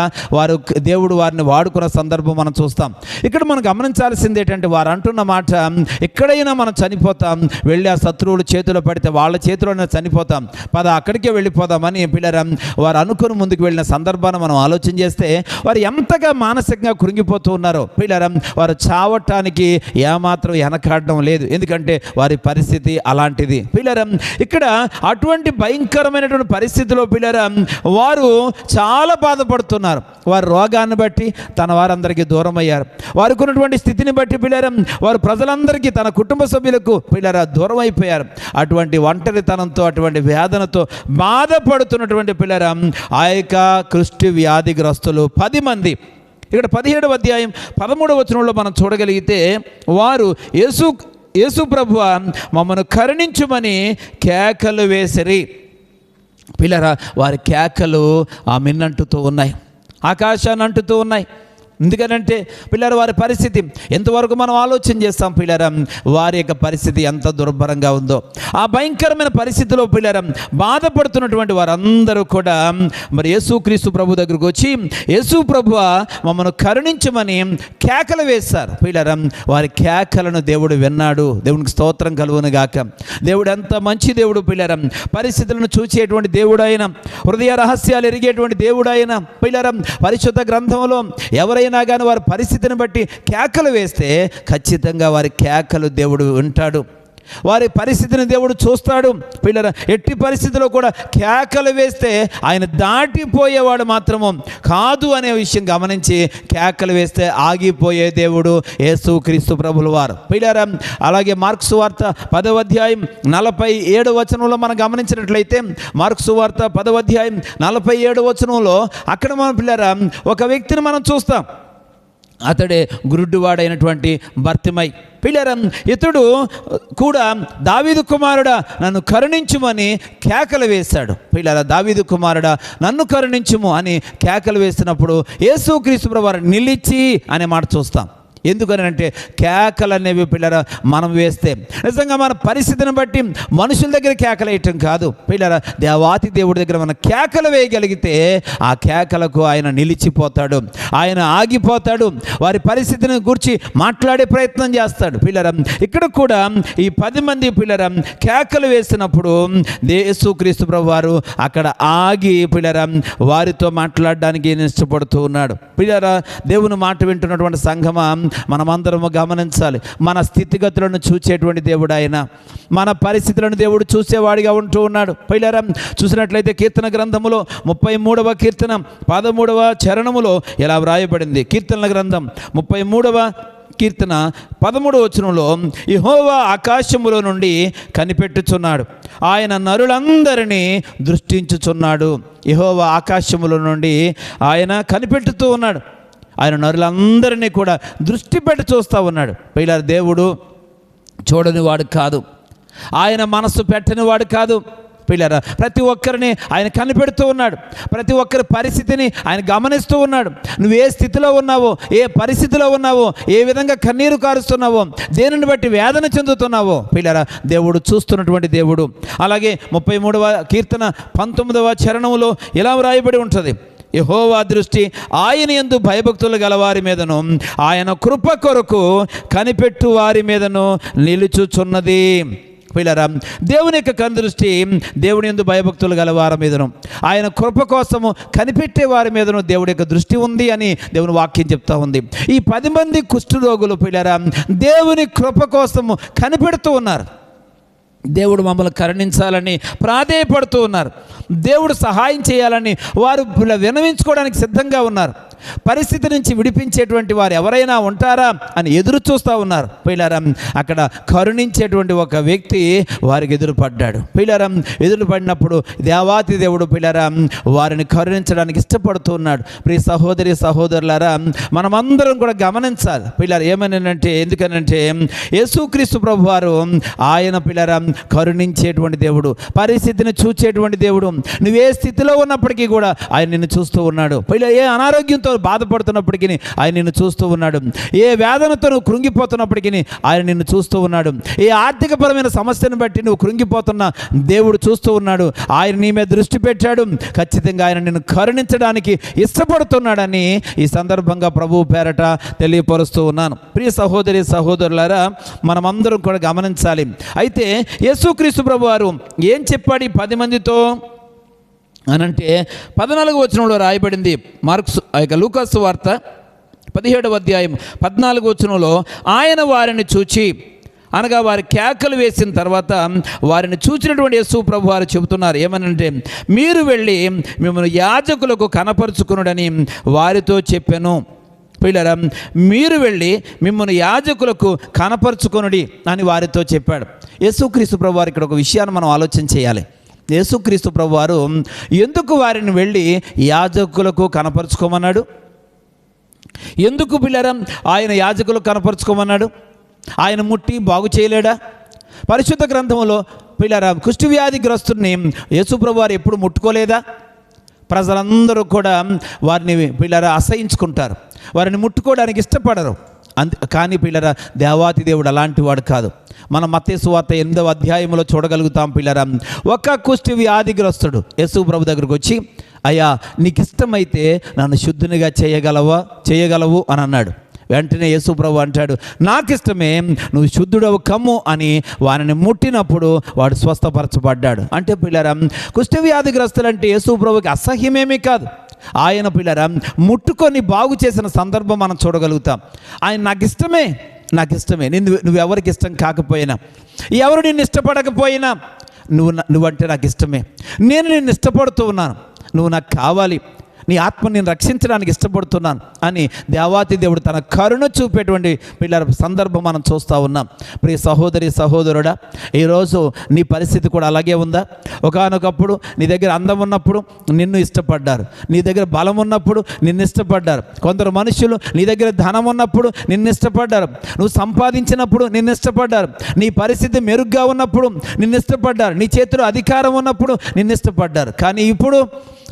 దేవుడు వారిని వాడుకున్న సందర్భం మనం చూస్తాం. ఇక్కడ మనం గమనించాల్సింది ఏంటంటే వారు అంటున్న మాట ఎక్కడైనా మనం చనిపోతాం, వెళ్ళి ఆ శత్రువులు చేతిలో పడితే వాళ్ళ చేతిలోనే చనిపోతాం, పద అక్కడికే వెళ్ళిపోదామని పిల్లరా వారు అనుకుని ముందుకు వెళ్ళిన సందర్భాన్ని మనం ఆలోచన చేస్తే వారు ఎంతగా మానసికంగా కృంగిపోతూ ఉన్నారో పిల్లరా వారు చావటానికి ఏమాత్రం వెనకాడడం లేదు, ఎందుకంటే వారి పరిస్థితి అలాంటిది. పిల్లరా ఇక్కడ అటువంటి భయంకరమైనటువంటి పరిస్థితిలో పిల్లరా వారు చాలా బాధపడుతున్నారు. వారు రోగాన్ని బట్టి తన వారందరికీ దూరం అయ్యారు. వారికి ఉన్నటువంటి స్థితిని బట్టి పిల్లరా వారు ప్రజలందరికీ తన కుటుంబ సభ్యులకు పిల్లరా దూరం అయిపోయారు. అటువంటి ఒంటరితనంతో అటువంటి వేదనతో బాధపడుతున్నటువంటి పిల్లరా ఆ యొక్క కుష్టి వ్యాధిగ్రస్తులు 10 మంది ఇక్కడ 17వ అధ్యాయం 13వ వచనంలో మనం చూడగలిగితే వారు యేసు ప్రభువా మమ్మను కరుణించుమని కేకలు వేసిరి. పిల్లరా వారి కేకలు ఆ మిన్నంటుతూ ఉన్నాయి, ఆకాశాన్ని అంటుతూ ఉన్నాయి. ఎందుకనంటే పిల్లల వారి పరిస్థితి ఎంతవరకు మనం ఆలోచన చేస్తాం. పిల్లరా వారి యొక్క పరిస్థితి ఎంత దుర్భరంగా ఉందో ఆ భయంకరమైన పరిస్థితిలో పిల్లరా బాధపడుతున్నటువంటి వారందరూ కూడా మరి యేసుక్రీస్తు ప్రభు దగ్గరకు వచ్చి యేసు ప్రభువా మమ్మను కరుణించమని కేకలు వేశారు. పిల్లరా వారి కేకలను దేవుడు విన్నాడు. దేవునికి స్తోత్రం కలుగును గాక. దేవుడు ఎంత మంచి దేవుడు పిల్లరా, పరిస్థితులను చూసేటువంటి దేవుడు ఆయన, హృదయ రహస్యాలు ఎరిగేటువంటి దేవుడు ఆయన. పిల్లరా పరిశుద్ధ గ్రంథంలో ఎవరైనా కానీ వారి పరిస్థితిని బట్టి కేకలు వేస్తే ఖచ్చితంగా వారి కేకలు దేవుడు వింటాడు. వారి పరిస్థితిని దేవుడు చూస్తాడు. పిల్లరా, ఎట్టి పరిస్థితిలో కూడా కేకలు వేస్తే ఆయన దాటిపోయేవాడు మాత్రము కాదు అనే విషయం గమనించి కేకలు వేస్తే ఆగిపోయే దేవుడు యేసుక్రీస్తు ప్రభుల వారు. పిల్లరా, అలాగే మార్కు సువార్త 10వ అధ్యాయం 47వ వచనంలో మనం గమనించినట్లయితే, మార్కు సువార్త 10వ అధ్యాయం 47వ వచనంలో అక్కడ మనం పిల్లరా ఒక వ్యక్తిని మనం చూస్తాం. అతడే గురుడ్డివాడైనటువంటి బర్తిమై. పిల్లరా, ఇతడు కూడా దావీదు కుమారుడా నన్ను కరుణించుమని కేకలు వేశాడు. పిల్లరా, దావీదు కుమారుడా నన్ను కరుణించుము అని కేకలు వేసినప్పుడు యేసుక్రీస్తు ప్రభువారు నిలిచి అనే మాట చూస్తాం. ఎందుకని అంటే కేకలు అనేవి పిల్లరా మనం వేస్తే నిజంగా మన పరిస్థితిని బట్టి మనుషుల దగ్గర కేకలు వేయటం కాదు. పిల్లరా, దేవాతి దేవుడి దగ్గర మనం కేకలు వేయగలిగితే ఆ కేకలకు ఆయన నిలిచిపోతాడు, ఆయన ఆగిపోతాడు, వారి పరిస్థితిని గురించి మాట్లాడే ప్రయత్నం చేస్తాడు. పిల్లరా, ఇక్కడ కూడా ఈ 10 మంది పిల్లరా కేకలు వేసినప్పుడు యేసుక్రీస్తు ప్రభువు వారు అక్కడ ఆగి పిల్లరా వారితో మాట్లాడడానికి ఇష్టపడుతూ ఉన్నాడు. పిల్లరా, దేవుని మాట వింటున్నటువంటి సంఘమా, మనమందరము గమనించాలి. మన స్థితిగతులను చూసేటువంటి దేవుడు ఆయన, మన పరిస్థితులను దేవుడు చూసేవాడిగా ఉంటూ ఉన్నాడు. పిల్లరా, చూసినట్లయితే కీర్తన గ్రంథములో 33వ కీర్తన 13వ చరణములో ఇలా వ్రాయబడింది. కీర్తనల గ్రంథం 33వ కీర్తన 13వ వచనంలో, యెహోవా ఆకాశములో నుండి కనిపెట్టుచున్నాడు, ఆయన నరులందరినీ దృష్టించుచున్నాడు. యెహోవా ఆకాశములో నుండి ఆయన కనిపెట్టుతూ ఉన్నాడు, ఆయన నరులందరినీ కూడా దృష్టి పెట్టి చూస్తూ ఉన్నాడు. పిల్లల, దేవుడు చూడని వాడు కాదు, ఆయన మనస్సు పెట్టని వాడు కాదు. పిల్లరా, ప్రతి ఒక్కరిని ఆయన కనిపెడుతూ ఉన్నాడు, ప్రతి ఒక్కరి పరిస్థితిని ఆయన గమనిస్తూ ఉన్నాడు. నువ్వు ఏ స్థితిలో ఉన్నావో, ఏ పరిస్థితిలో ఉన్నావో, ఏ విధంగా కన్నీరు కారుస్తున్నావో, దేనిని బట్టి వేదన చెందుతున్నావో పిల్లరా దేవుడు చూస్తున్నటువంటి దేవుడు. అలాగే 33వ కీర్తన 19వ చరణంలో ఇలా వ్రాయబడి ఉంటుంది, యెహోవా దృష్టి ఆయన యందు భయభక్తులు గలవారి మీదను, ఆయన కృప కొరకు కనిపెట్టు వారి మీదను నిలుచుచున్నది. పిల్లరా, దేవుని యొక్క కనుదృష్టి దేవుని యందు భయభక్తులు గల వారి మీదను, ఆయన కృప కోసము కనిపెట్టే వారి మీదను దేవుడి యొక్క దృష్టి ఉంది అని దేవుని వాక్యం చెప్తా ఉంది. ఈ 10 మంది కుష్ఠరోగులు పిల్లరా దేవుని కృప కోసము కనిపెడుతూ ఉన్నారు. దేవుడు మమ్మల్ని కరుణించాలని ప్రాధేయపడుతూ ఉన్నారు. దేవుడు సహాయం చేయాలని వారు విన్నవించుకోవడానికి సిద్ధంగా ఉన్నారు. పరిస్థితి నుంచి విడిపించేటువంటి వారు ఎవరైనా ఉంటారా అని ఎదురు చూస్తూ ఉన్నారు. పిల్లరా, అక్కడ కరుణించేటువంటి ఒక వ్యక్తి వారికి ఎదురుపడ్డాడు. పిల్లరా, ఎదురుపడినప్పుడు దేవాతి దేవుడు పిల్లరా వారిని కరుణించడానికి ఇష్టపడుతూ ఉన్నాడు. ప్రియ సహోదరి సహోదరులారా, మనమందరం కూడా గమనించాలి. పిల్లరా, ఏమనంటే ఎందుకనంటే యేసుక్రీస్తు ప్రభు వారు ఆయన పిల్లరా కరుణించేటువంటి దేవుడు, పరిస్థితిని చూచేటువంటి దేవుడు. నువ్వే స్థితిలో ఉన్నప్పటికీ కూడా ఆయన నిన్ను చూస్తూ ఉన్నాడు. పిల్ల, ఏ అనారోగ్యంతో బాధపడుతున్నప్పటికీ ఆయన నిన్ను చూస్తూ ఉన్నాడు, ఏ వేదనతో నువ్వు కృంగిపోతున్నప్పటికీ ఆయన నిన్ను చూస్తూ ఉన్నాడు, ఏ ఆర్థికపరమైన సమస్యను బట్టి నువ్వు కృంగిపోతున్నా దేవుడు చూస్తూ ఉన్నాడు. ఆయన నీ మీద దృష్టి పెట్టాడు, ఖచ్చితంగా ఆయన నిన్ను కరుణించడానికి ఇష్టపడుతున్నాడని ఈ సందర్భంగా ప్రభువు పేరట తెలియపరుస్తూ ఉన్నాను. ప్రియ సహోదరి సహోదరులారా, మనమందరం కూడా గమనించాలి. అయితే యేసుక్రీస్తు ప్రభు వారు ఏం చెప్పాడు ఈ 10 మందితో అనంటే 14వ వచనంలో రాయబడింది. లూకాసు వార్త 17వ అధ్యాయం 14వ వచనంలో, ఆయన వారిని చూచి అనగా వారి కేకలు వేసిన తర్వాత వారిని చూచినటువంటి యేసు ప్రభు వారు చెబుతున్నారు ఏమనంటే, మీరు వెళ్ళి మిమ్మల్ని యాజకులకు కనపరుచుకునుడని వారితో చెప్పాను. పిల్లరా, మీరు వెళ్ళి మిమ్మల్ని యాజకులకు కనపరుచుకొనుడి అని వారితో చెప్పాడు. యేసుక్రీస్తు ప్రభు వారు ఇక్కడ ఒక విషయాన్ని మనం ఆలోచన చేయాలి. యేసుక్రీస్తు ప్రభు వారు ఎందుకు వారిని వెళ్ళి యాజకులకు కనపరుచుకోమన్నాడు? ఎందుకు పిల్లరా ఆయన యాజకులకు కనపరుచుకోమన్నాడు? ఆయన ముట్టి బాగు చేయలేడా? పరిశుద్ధ గ్రంథంలో పిల్లరా కుష్ఠవ్యాధిగ్రస్తుని యేసు ప్రభు వారు ఎప్పుడు ముట్టుకోలేదా? ప్రజలందరూ కూడా వారిని పిల్లరా అసహించుకుంటారు, వారిని ముట్టుకోవడానికి ఇష్టపడరు. కానీ పిల్లరా దేవాతి దేవుడు అలాంటి వాడు కాదు. మనం మత్తయి సువార్త 8వ అధ్యాయంలో చూడగలుగుతాం. పిల్లరా, ఒక కుష్ఠ వ్యాధిగ్రస్తుడు యేసు ప్రభు దగ్గరకు వచ్చి, అయ్యా నీకు ఇష్టమైతే నన్ను శుద్ధునిగా చేయగలవు అని అన్నాడు. వెంటనే యేసు ప్రభు అంటాడు, నాకు ఇష్టమే, నువ్వు శుద్ధుడవు కమ్ము అని వారిని ముట్టినప్పుడు వాడు స్వస్థపరచబడ్డాడు. అంటే పిల్లరా కుష్ఠ వ్యాధిగ్రస్తులంటే యేసు ప్రభుకి అసహ్యమేమీ కాదు. ఆయన పిల్లరా ముట్టుకొని బాగు చేసిన సందర్భం మనం చూడగలుగుతాం. ఆయన నాకు ఇష్టమే, నాకు ఇష్టమే. నువ్వెవరికి ఇష్టం కాకపోయినా, ఎవరు నిన్ను ఇష్టపడకపోయినా నువ్వంటే నాకు ఇష్టమే. నేను నిన్ను ఇష్టపడుతూ ఉన్నాను, నువ్వు నాకు కావాలి, నీ ఆత్మ నేను రక్షించడానికి ఇష్టపడుతున్నాను అని దేవాతి దేవుడు తన కరుణ చూపేటువంటి పిల్లల సందర్భం మనం చూస్తూ ఉన్నాం. ప్రియ సహోదరి సహోదరుడా, ఈరోజు నీ పరిస్థితి కూడా అలాగే ఉందా? ఒకానొకప్పుడు నీ దగ్గర అందం ఉన్నప్పుడు నిన్ను ఇష్టపడ్డారు, నీ దగ్గర బలం ఉన్నప్పుడు నిన్ను ఇష్టపడ్డారు. కొందరు మనుషులు నీ దగ్గర ధనం ఉన్నప్పుడు నిన్ను ఇష్టపడ్డారు, నువ్వు సంపాదించినప్పుడు నిన్ను ఇష్టపడ్డారు, నీ పరిస్థితి మెరుగ్గా ఉన్నప్పుడు నిన్ను ఇష్టపడ్డారు, నీ చేతిలో అధికారం ఉన్నప్పుడు నిన్ను ఇష్టపడ్డారు. కానీ ఇప్పుడు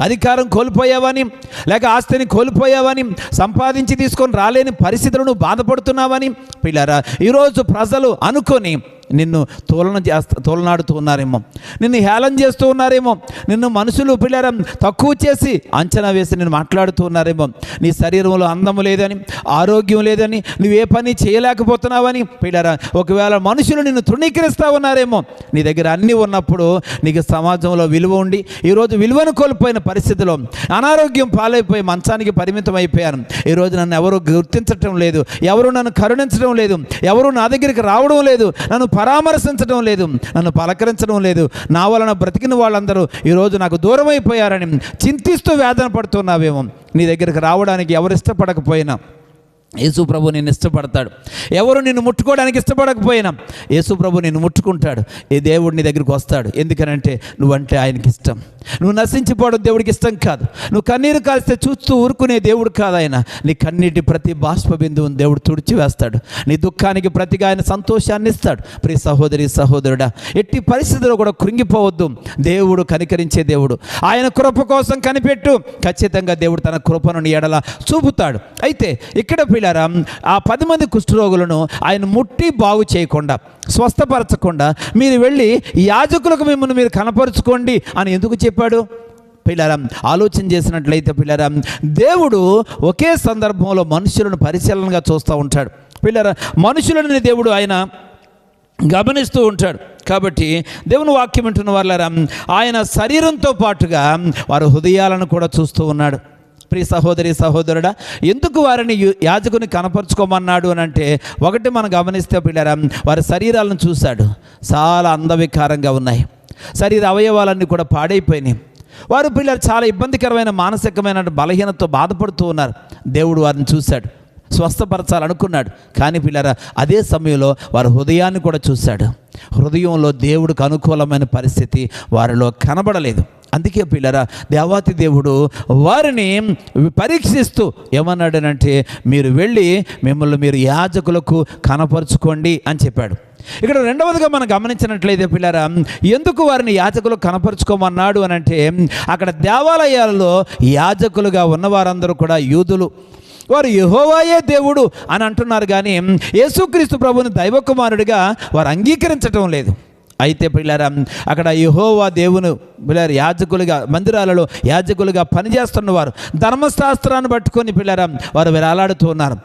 అధికారం కోల్పోయావని, లేక ఆస్తిని కోల్పోయావని, సంపాదించి తీసుకొని రాలేని పరిస్థితులను బాధపడుతున్నావని పిల్లరా ఈరోజు ప్రజలు అనుకొని నిన్ను తోలనాడుతూ ఉన్నారేమో, నిన్ను హేళన చేస్తూ ఉన్నారేమో, నిన్ను మనుషులు పిల్లరా తక్కువ చేసి అంచనా వేసి నిన్ను మాట్లాడుతూ ఉన్నారేమో. నీ శరీరంలో అందము లేదని, ఆరోగ్యం లేదని, నువ్వే పని చేయలేకపోతున్నావని పిల్లరా ఒకవేళ మనుషులు నిన్ను తృణీకరిస్తూ ఉన్నారేమో. నీ దగ్గర అన్నీ ఉన్నప్పుడు నీకు సమాజంలో విలువ ఉండి ఈరోజు విలువను కోల్పోయిన పరిస్థితిలో అనారోగ్యం పాలైపోయి మంచానికి పరిమితం అయిపోయాను. ఈరోజు నన్ను ఎవరు గుర్తించటం లేదు, ఎవరు నన్ను కరుణించడం లేదు, ఎవరు నా దగ్గరికి రావడం లేదు, నన్ను పరామర్శించడం లేదు, నన్ను పలకరించడం లేదు, నా వలన బ్రతికిన వాళ్ళందరూ ఈరోజు నాకు దూరం అయిపోయారని చింతిస్తూ వేదన పడుతున్నావేమో. నీ దగ్గరికి రావడానికి ఎవరు ఇష్టపడకపోయినా యేసు ప్రభు నిన్ను ఇష్టపడతాడు. ఎవరు నిన్ను ముట్టుకోవడానికి ఇష్టపడకపోయినా యేసు ప్రభు నిన్ను ముట్టుకుంటాడు. ఈ దేవుడు నీ దగ్గరికి వస్తాడు. ఎందుకనంటే నువ్వంటే ఆయనకి ఇష్టం. నువ్వు నశించిపోవడం దేవుడికి ఇష్టం కాదు. నువ్వు కన్నీరు కాల్స్తే చూస్తూ ఊరుకునే దేవుడు కాదు ఆయన. నీ కన్నీటి ప్రతి బాష్ప బిందువును దేవుడు తుడిచివేస్తాడు. నీ దుఃఖానికి ప్రతిగా ఆయన సంతోషాన్ని ఇస్తాడు. ప్రియ సహోదరి సహోదరుడా, ఎట్టి పరిస్థితుల్లో కూడా కృంగిపోవద్దు. దేవుడు కనికరించే దేవుడు. ఆయన కృప కోసం కనిపెట్టు. ఖచ్చితంగా దేవుడు తన కృపను నీ ఎడల చూపుతాడు. అయితే ఇక్కడ ఆ 10 మంది కుష్ఠరోగులను ఆయన ముట్టి బాగు చేయకుండా, స్వస్థపరచకుండా మీరు వెళ్ళి యాజకులకు మిమ్మల్ని మీరు కనపరుచుకోండి అని ఎందుకు చెప్పాడు? పిల్లరా ఆలోచన చేసినట్లయితే పిల్లరా దేవుడు ఒకే సందర్భంలో మనుషులను పరిశీలనగా చూస్తూ ఉంటాడు. పిల్లరా మనుషులని దేవుడు ఆయన గమనిస్తూ ఉంటాడు. కాబట్టి దేవుని వాక్యం వింటున్న వాళ్ళరా ఆయన శరీరంతో పాటుగా వారి హృదయాలను కూడా చూస్తూ ఉన్నాడు. ప్రియ సహోదరి సహోదరుడా, ఎందుకు వారిని యాజకుని కనపరుచుకోమన్నాడు అని అంటే, ఒకటి మనం గమనిస్తే పిల్లరా వారి శరీరాలను చూశాడు. చాలా అందవికారంగా ఉన్నాయి, శరీర అవయవాలన్నీ కూడా పాడైపోయినాయి. వారు పిల్లలు చాలా ఇబ్బందికరమైన మానసికమైన బలహీనతతో బాధపడుతూ ఉన్నారు. దేవుడు వారిని చూశాడు, స్వస్థపరచాలనుకున్నాడు. కానీ పిల్లరా అదే సమయంలో వారి హృదయాన్ని కూడా చూశాడు. హృదయంలో దేవుడికి అనుకూలమైన పరిస్థితి వారిలో కనబడలేదు. అందుకే పిల్లరా దేవాతి దేవుడు వారిని పరీక్షిస్తూ ఏమన్నాడనంటే, మీరు వెళ్ళి మిమ్మల్ని మీరు యాజకులకు కనపరుచుకోండి అని చెప్పాడు. ఇక్కడ రెండవదిగా మనం గమనించినట్లయితే పిల్లరా ఎందుకు వారిని యాజకులు కనపరుచుకోమన్నాడు అని అంటే, అక్కడ దేవాలయాలలో యాజకులుగా ఉన్నవారందరూ కూడా యూదులు. వారు యెహోవాయే దేవుడు అని అంటున్నారు, కానీ యేసుక్రీస్తు ప్రభువుని దైవకుమారుడిగా వారు అంగీకరించటం లేదు. అయితే పిల్లరా అక్కడ యెహోవా దేవుని పిల్లలు యాజకులుగా మందిరాలలో యాజకులుగా పనిచేస్తున్నవారు ధర్మశాస్త్రాన్ని పట్టుకొని పిల్లరా వారు వేలాడుతూ ఉన్నారు.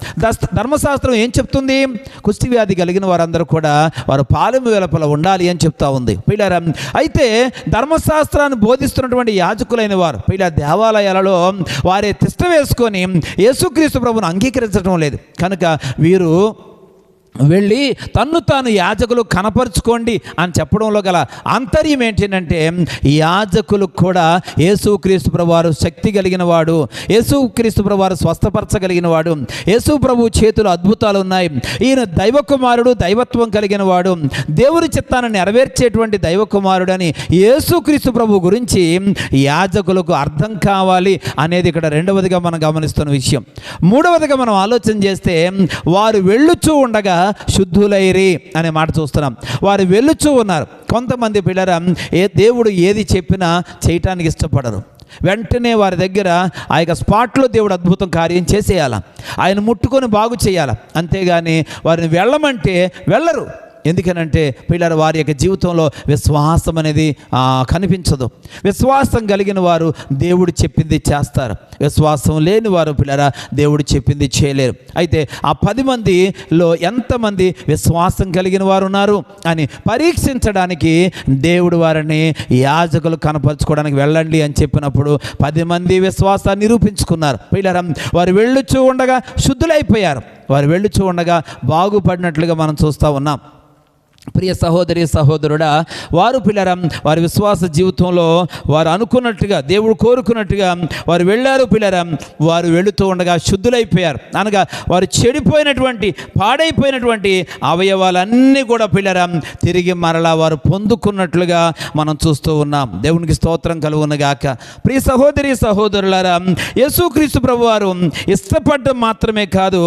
ధర్మశాస్త్రం ఏం చెప్తుంది? కుష్టి వ్యాధి కలిగిన వారందరూ కూడా వారు పాలెము వెలుపల ఉండాలి అని చెప్తా ఉంది పిల్లరా. అయితే ధర్మశాస్త్రాన్ని బోధిస్తున్నటువంటి యాజకులైన వారు పిల్లల దేవాలయాలలో వారే తిష్ట వేసుకొని యేసుక్రీస్తు ప్రభువును అంగీకరించడం లేదు. కనుక వీరు వెళ్ళి తన్ను తాను యాజకులు కనపరుచుకోండి అని చెప్పడంలో గల ఆంతర్యం ఏంటంటే, యాజకులు కూడా యేసుక్రీస్తు ప్రభువారు శక్తి కలిగిన వాడు, యేసుక్రీస్తు ప్రభువారు స్వస్థపరచగలిగిన వాడు, యేసు ప్రభు చేతులు అద్భుతాలు ఉన్నాయి, ఈయన దైవకుమారుడు, దైవత్వం కలిగిన వాడు, దేవుని చిత్తాన్ని నెరవేర్చేటువంటి దైవకుమారుడు అని యేసుక్రీస్తు ప్రభు గురించి యాజకులకు అర్థం కావాలి అనేది ఇక్కడ రెండవదిగా మనం గమనిస్తున్న విషయం. మూడవదిగా మనం ఆలోచన చేస్తే, వారు వెళ్ళుచూ ఉండగా శుద్ధులైరి అనే మాట చూస్తున్నాం. వారు వెళ్ళుచూ ఉన్నారు. కొంతమంది పిల్లరా దేవుడు ఏది చెప్పినా చేయటానికి ఇష్టపడరు. వెంటనే వారి దగ్గర ఆ యొక్క స్పాట్లో దేవుడు అద్భుతం కార్యం చేసేయాల, ఆయన ముట్టుకొని బాగు చేయాలి. అంతేగాని వారిని వెళ్ళమంటే వెళ్ళరు. ఎందుకనంటే పిల్లలు వారి యొక్క జీవితంలో విశ్వాసం అనేది కనిపించదు. విశ్వాసం కలిగిన వారు దేవుడు చెప్పింది చేస్తారు, విశ్వాసం లేని వారు పిల్లరా దేవుడు చెప్పింది చేయలేరు. అయితే ఆ 10 మందిలో ఎంతమంది విశ్వాసం కలిగిన వారు ఉన్నారు అని పరీక్షించడానికి దేవుడు వారిని యాజకులు కనపరుచుకోవడానికి వెళ్ళండి అని చెప్పినప్పుడు 10 మంది విశ్వాసాన్ని నిరూపించుకున్నారు. పిల్లరా వారు వెళ్ళుచూ ఉండగా శుద్ధులైపోయారు. వారు వెళ్ళుచూ ఉండగా బాగుపడినట్లుగా మనం చూస్తూ ఉన్నాం. ప్రియ సహోదరి సహోదరుడా, వారు పిల్లరా వారి విశ్వాస జీవితంలో వారు అనుకున్నట్టుగా, దేవుడు కోరుకున్నట్టుగా వారు వెళ్ళారు పిల్లరా. వారు వెళుతూ ఉండగా శుద్ధులైపోయారు. అనగా వారు చెడిపోయినటువంటి పాడైపోయినటువంటి అవయవాలన్నీ కూడా పిల్లరా తిరిగి మరలా వారు పొందుకున్నట్లుగా మనం చూస్తూ ఉన్నాం. దేవునికి స్తోత్రం కలుగునుగాక. ప్రియ సహోదరి సహోదరులారా, యేసుక్రీస్తు ప్రభువారు ఇష్టపడడం మాత్రమే కాదు,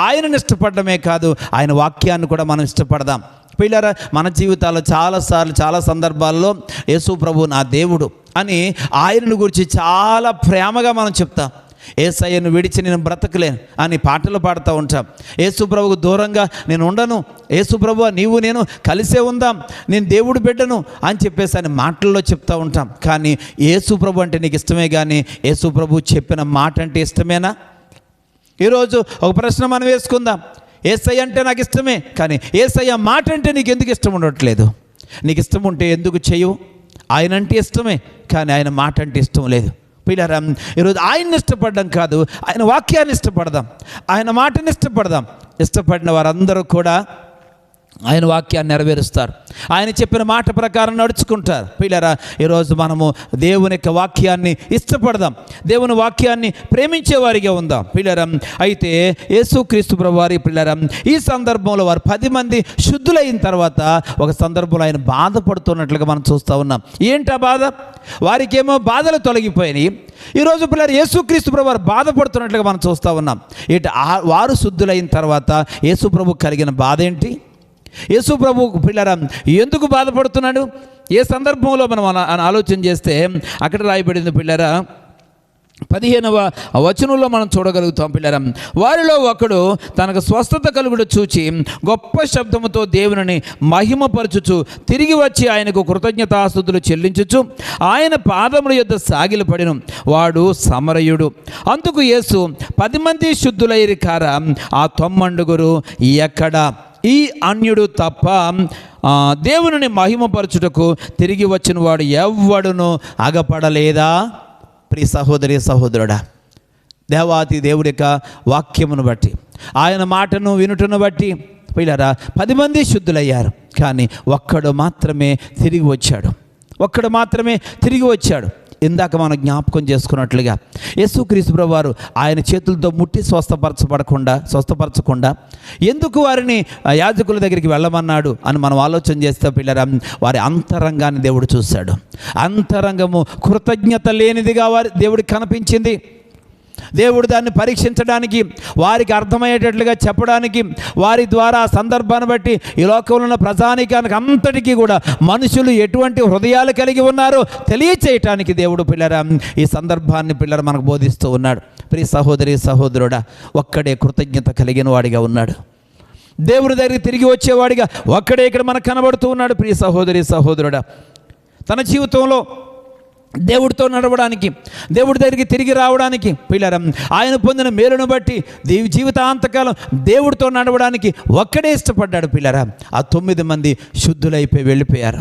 ఆయనను ఇష్టపడమే కాదు, ఆయన వాక్యాన్ని కూడా మనం ఇష్టపడదాం. పిల్లరా, మన జీవితాల్లో చాలాసార్లు చాలా సందర్భాల్లో యేసు ప్రభు నా దేవుడు అని ఆయనను గురించి చాలా ప్రేమగా మనం చెప్తాం. యేసయ్యను విడిచి నేను బ్రతకలేను అని పాటలు పాడుతూ ఉంటాం. యేసు ప్రభువుకు దూరంగా నేను ఉండను, యేసు ప్రభువా నీవు నేను కలిసే ఉందాం, నేను దేవుడు బిడ్డను అని చెప్పేసి అని మాటల్లో చెప్తూ ఉంటాం. కానీ యేసు ప్రభు అంటే నీకు ఇష్టమే, కానీ యేసు ప్రభు చెప్పిన మాట అంటే ఇష్టమేనా? ఈరోజు ఒక ప్రశ్న మనం వేసుకుందాం. యేసయ్య అంటే నాకు ఇష్టమే, కానీ యేసయ్య మాట అంటే నీకు ఎందుకు ఇష్టం ఉండట్లేదు? నీకు ఇష్టం ఉంటే ఎందుకు చేయవు? ఆయన అంటే ఇష్టమే, కానీ ఆయన మాట అంటే ఇష్టం లేదు. పిల్లరా, ఈరోజు ఆయన్ని ఇష్టపడడం కాదు, ఆయన వాక్యాన్ని ఇష్టపడదాం, ఆయన మాటని ఇష్టపడదాం. ఇష్టపడిన వారందరూ కూడా ఆయన వాక్యాన్ని నెరవేరుస్తారు, ఆయన చెప్పిన మాట ప్రకారం నడుచుకుంటారు. పిల్లరా, ఈరోజు మనము దేవుని యొక్క వాక్యాన్ని ఇష్టపడదాం, దేవుని వాక్యాన్ని ప్రేమించే వారిగా ఉందాం. పిల్లరా, అయితే యేసుక్రీస్తు ప్రభువారి పిల్లరా ఈ సందర్భంలో వారు 10 మంది శుద్ధులైన తర్వాత ఒక సందర్భంలో ఆయన బాధపడుతున్నట్లుగా మనం చూస్తూ ఉన్నాం. ఏంటా బాధ? వారికేమో బాధలు తొలగిపోయినాయి. ఈరోజు పిల్లలు యేసుక్రీస్తు ప్రభు వారు బాధపడుతున్నట్లుగా మనం చూస్తూ ఉన్నాం. వారు శుద్ధులైన తర్వాత యేసు ప్రభు కలిగిన బాధ ఏంటి? యేసు ప్రభు పిల్లరా ఎందుకు బాధపడుతున్నాడు? ఏ సందర్భంలో మనం ఆలోచన చేస్తే అక్కడ రాయబడింది పిల్లరా 15వ వచనంలో మనం చూడగలుగుతాం. పిల్లరా, వారిలో ఒకడు తనకు స్వస్థత కలుగుడు చూచి గొప్ప శబ్దముతో దేవుని మహిమపరచుచు తిరిగి వచ్చి ఆయనకు కృతజ్ఞతాస్తుతులు చెల్లించుచు ఆయన పాదముల యొద్ద సాగిలపడెను. వాడు సమరయుడు. అందుకు యేసు 10 మంది శుద్ధులైరి కారా, ఆ 90 ఎక్కడ? ఈ అన్యుడు తప్ప దేవుని మహిమపరచుటకు తిరిగి వచ్చిన వాడు ఎవ్వడును అగపడలేదా? ప్రియ సహోదరి సహోదరుడా, దేవాతి దేవుడి యొక్క వాక్యమును బట్టి, ఆయన మాటను వినుటను బట్టి పిల్లరా 10 మంది శుద్ధులయ్యారు. కానీ ఒక్కడు మాత్రమే తిరిగి వచ్చాడు. ఇందాక మనం జ్ఞాపకం చేసుకున్నట్లుగా యేసుక్రీస్తు ప్రభువారు ఆయన చేతులతో ముట్టి స్వస్థపరచకుండా ఎందుకు వారిని యాజకుల దగ్గరికి వెళ్ళమన్నాడు అని మనం ఆలోచన చేస్తే పిల్లరా, వారి అంతరంగాన్ని దేవుడు చూశాడు. అంతరంగము కృతజ్ఞత లేనిదిగా దేవుడికి కనిపించింది. దేవుడు దాన్ని పరీక్షించడానికి, వారికి అర్థమయ్యేటట్లుగా చెప్పడానికి, వారి ద్వారా ఆ సందర్భాన్ని బట్టి ఈ లోకంలో ఉన్న ప్రజానీకానికి అంతటికీ కూడా మనుషులు ఎటువంటి హృదయాలు కలిగి ఉన్నారో తెలియచేయటానికి దేవుడు పిల్లరా ఈ సందర్భాన్ని పిల్లర మనకు బోధిస్తూ ఉన్నాడు. ప్రియ సహోదరి సహోదరుడా, ఒక్కడే కృతజ్ఞత కలిగిన వాడిగా ఉన్నాడు. దేవుడి దగ్గరికి తిరిగి వచ్చేవాడిగా ఒక్కడే ఇక్కడ మనకు కనబడుతూ ఉన్నాడు. ప్రియ సహోదరి సహోదరుడా, తన జీవితంలో దేవుడితో నడవడానికి, దేవుడి దగ్గరికి తిరిగి రావడానికి పిల్లరా ఆయన పొందిన మేలును బట్టి జీవితాంతకాలం దేవుడితో నడవడానికి ఒక్కడే ఇష్టపడ్డాడు. పిల్లరా, ఆ 9 మంది శుద్ధులైపోయి వెళ్ళిపోయారు.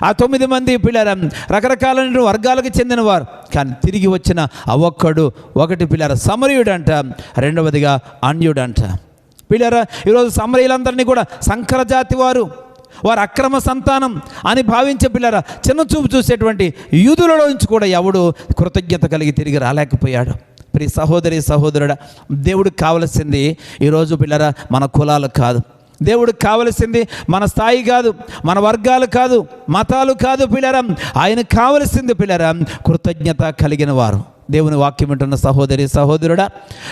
ఆ 9 మంది పిల్లరా రకరకాలైన వర్గాలకు చెందినవారు. కానీ తిరిగి వచ్చిన ఆ ఒకటి పిల్లరా సమరయుడంట, రెండవదిగా అన్యుడంట. పిల్లరా, ఈరోజు సమరయులందరినీ కూడా సంకర జాతి వారు అక్రమ సంతానం అని భావించే పిల్లరా చిన్న చూపు చూసేటువంటి యూదులలో నుంచి కూడా ఎవడు కృతజ్ఞత కలిగి తిరిగి రాలేకపోయాడు. ప్రియ సహోదరి సహోదరుడా, దేవుడికి కావలసింది ఈరోజు పిల్లరా మన కులాలు కాదు, దేవుడికి కావలసింది మన స్థాయి కాదు, మన వర్గాలు కాదు, మతాలు కాదు. పిల్లరా ఆయనకు కావలసింది పిల్లరా కృతజ్ఞత కలిగిన వారు. దేవుని వాక్యం వింటున్న సహోదరి సహోదరుడా,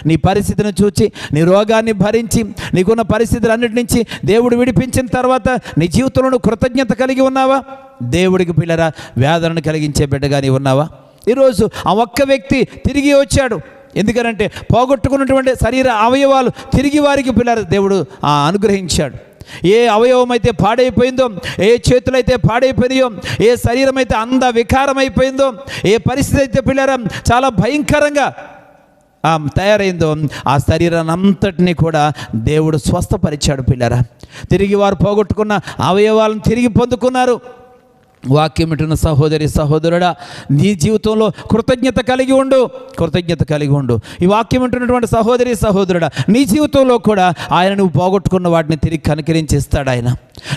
నీ పరిస్థితిని చూచి, నీ రోగాన్ని భరించి, నీకున్న పరిస్థితులన్నిటి నుంచి దేవుడు విడిపించిన తర్వాత నీ జీవితంలో కృతజ్ఞత కలిగి ఉన్నావా? దేవుడికి పిల్లరా వేదనను కలిగించే బిడ్డగా నీ ఉన్నావా? ఈరోజు ఆ ఒక్క వ్యక్తి తిరిగి వచ్చాడు. ఎందుకనంటే పోగొట్టుకున్నటువంటి శరీర అవయవాలు తిరిగి వారికి పిల్లర దేవుడు అనుగ్రహించాడు. ఏ అవయవం అయితే పాడైపోయిందో, ఏ చేతులైతే పాడైపోయినాయో, ఏ శరీరం అయితే వికారమైపోయిందో, ఏ పరిస్థితి అయితే పిల్లరా చాలా భయంకరంగా తయారైందో ఆ శరీరాన్ని అంతటినీ కూడా దేవుడు స్వస్థపరిచాడు. పిల్లరా తిరిగి వారు పోగొట్టుకున్న అవయవాలను తిరిగి పొందుకున్నారు. వాక్యం వింటున్న సహోదరి సహోదరుడా, నీ జీవితంలో కృతజ్ఞత కలిగి ఉండు, కృతజ్ఞత కలిగి ఉండు. ఈ వాక్యం వింటున్నటువంటి సహోదరి సహోదరుడా, నీ జీవితంలో కూడా ఆయన నువ్వు పోగొట్టుకున్న వాటిని తిరిగి కనికరించి ఇస్తాడు. ఆయన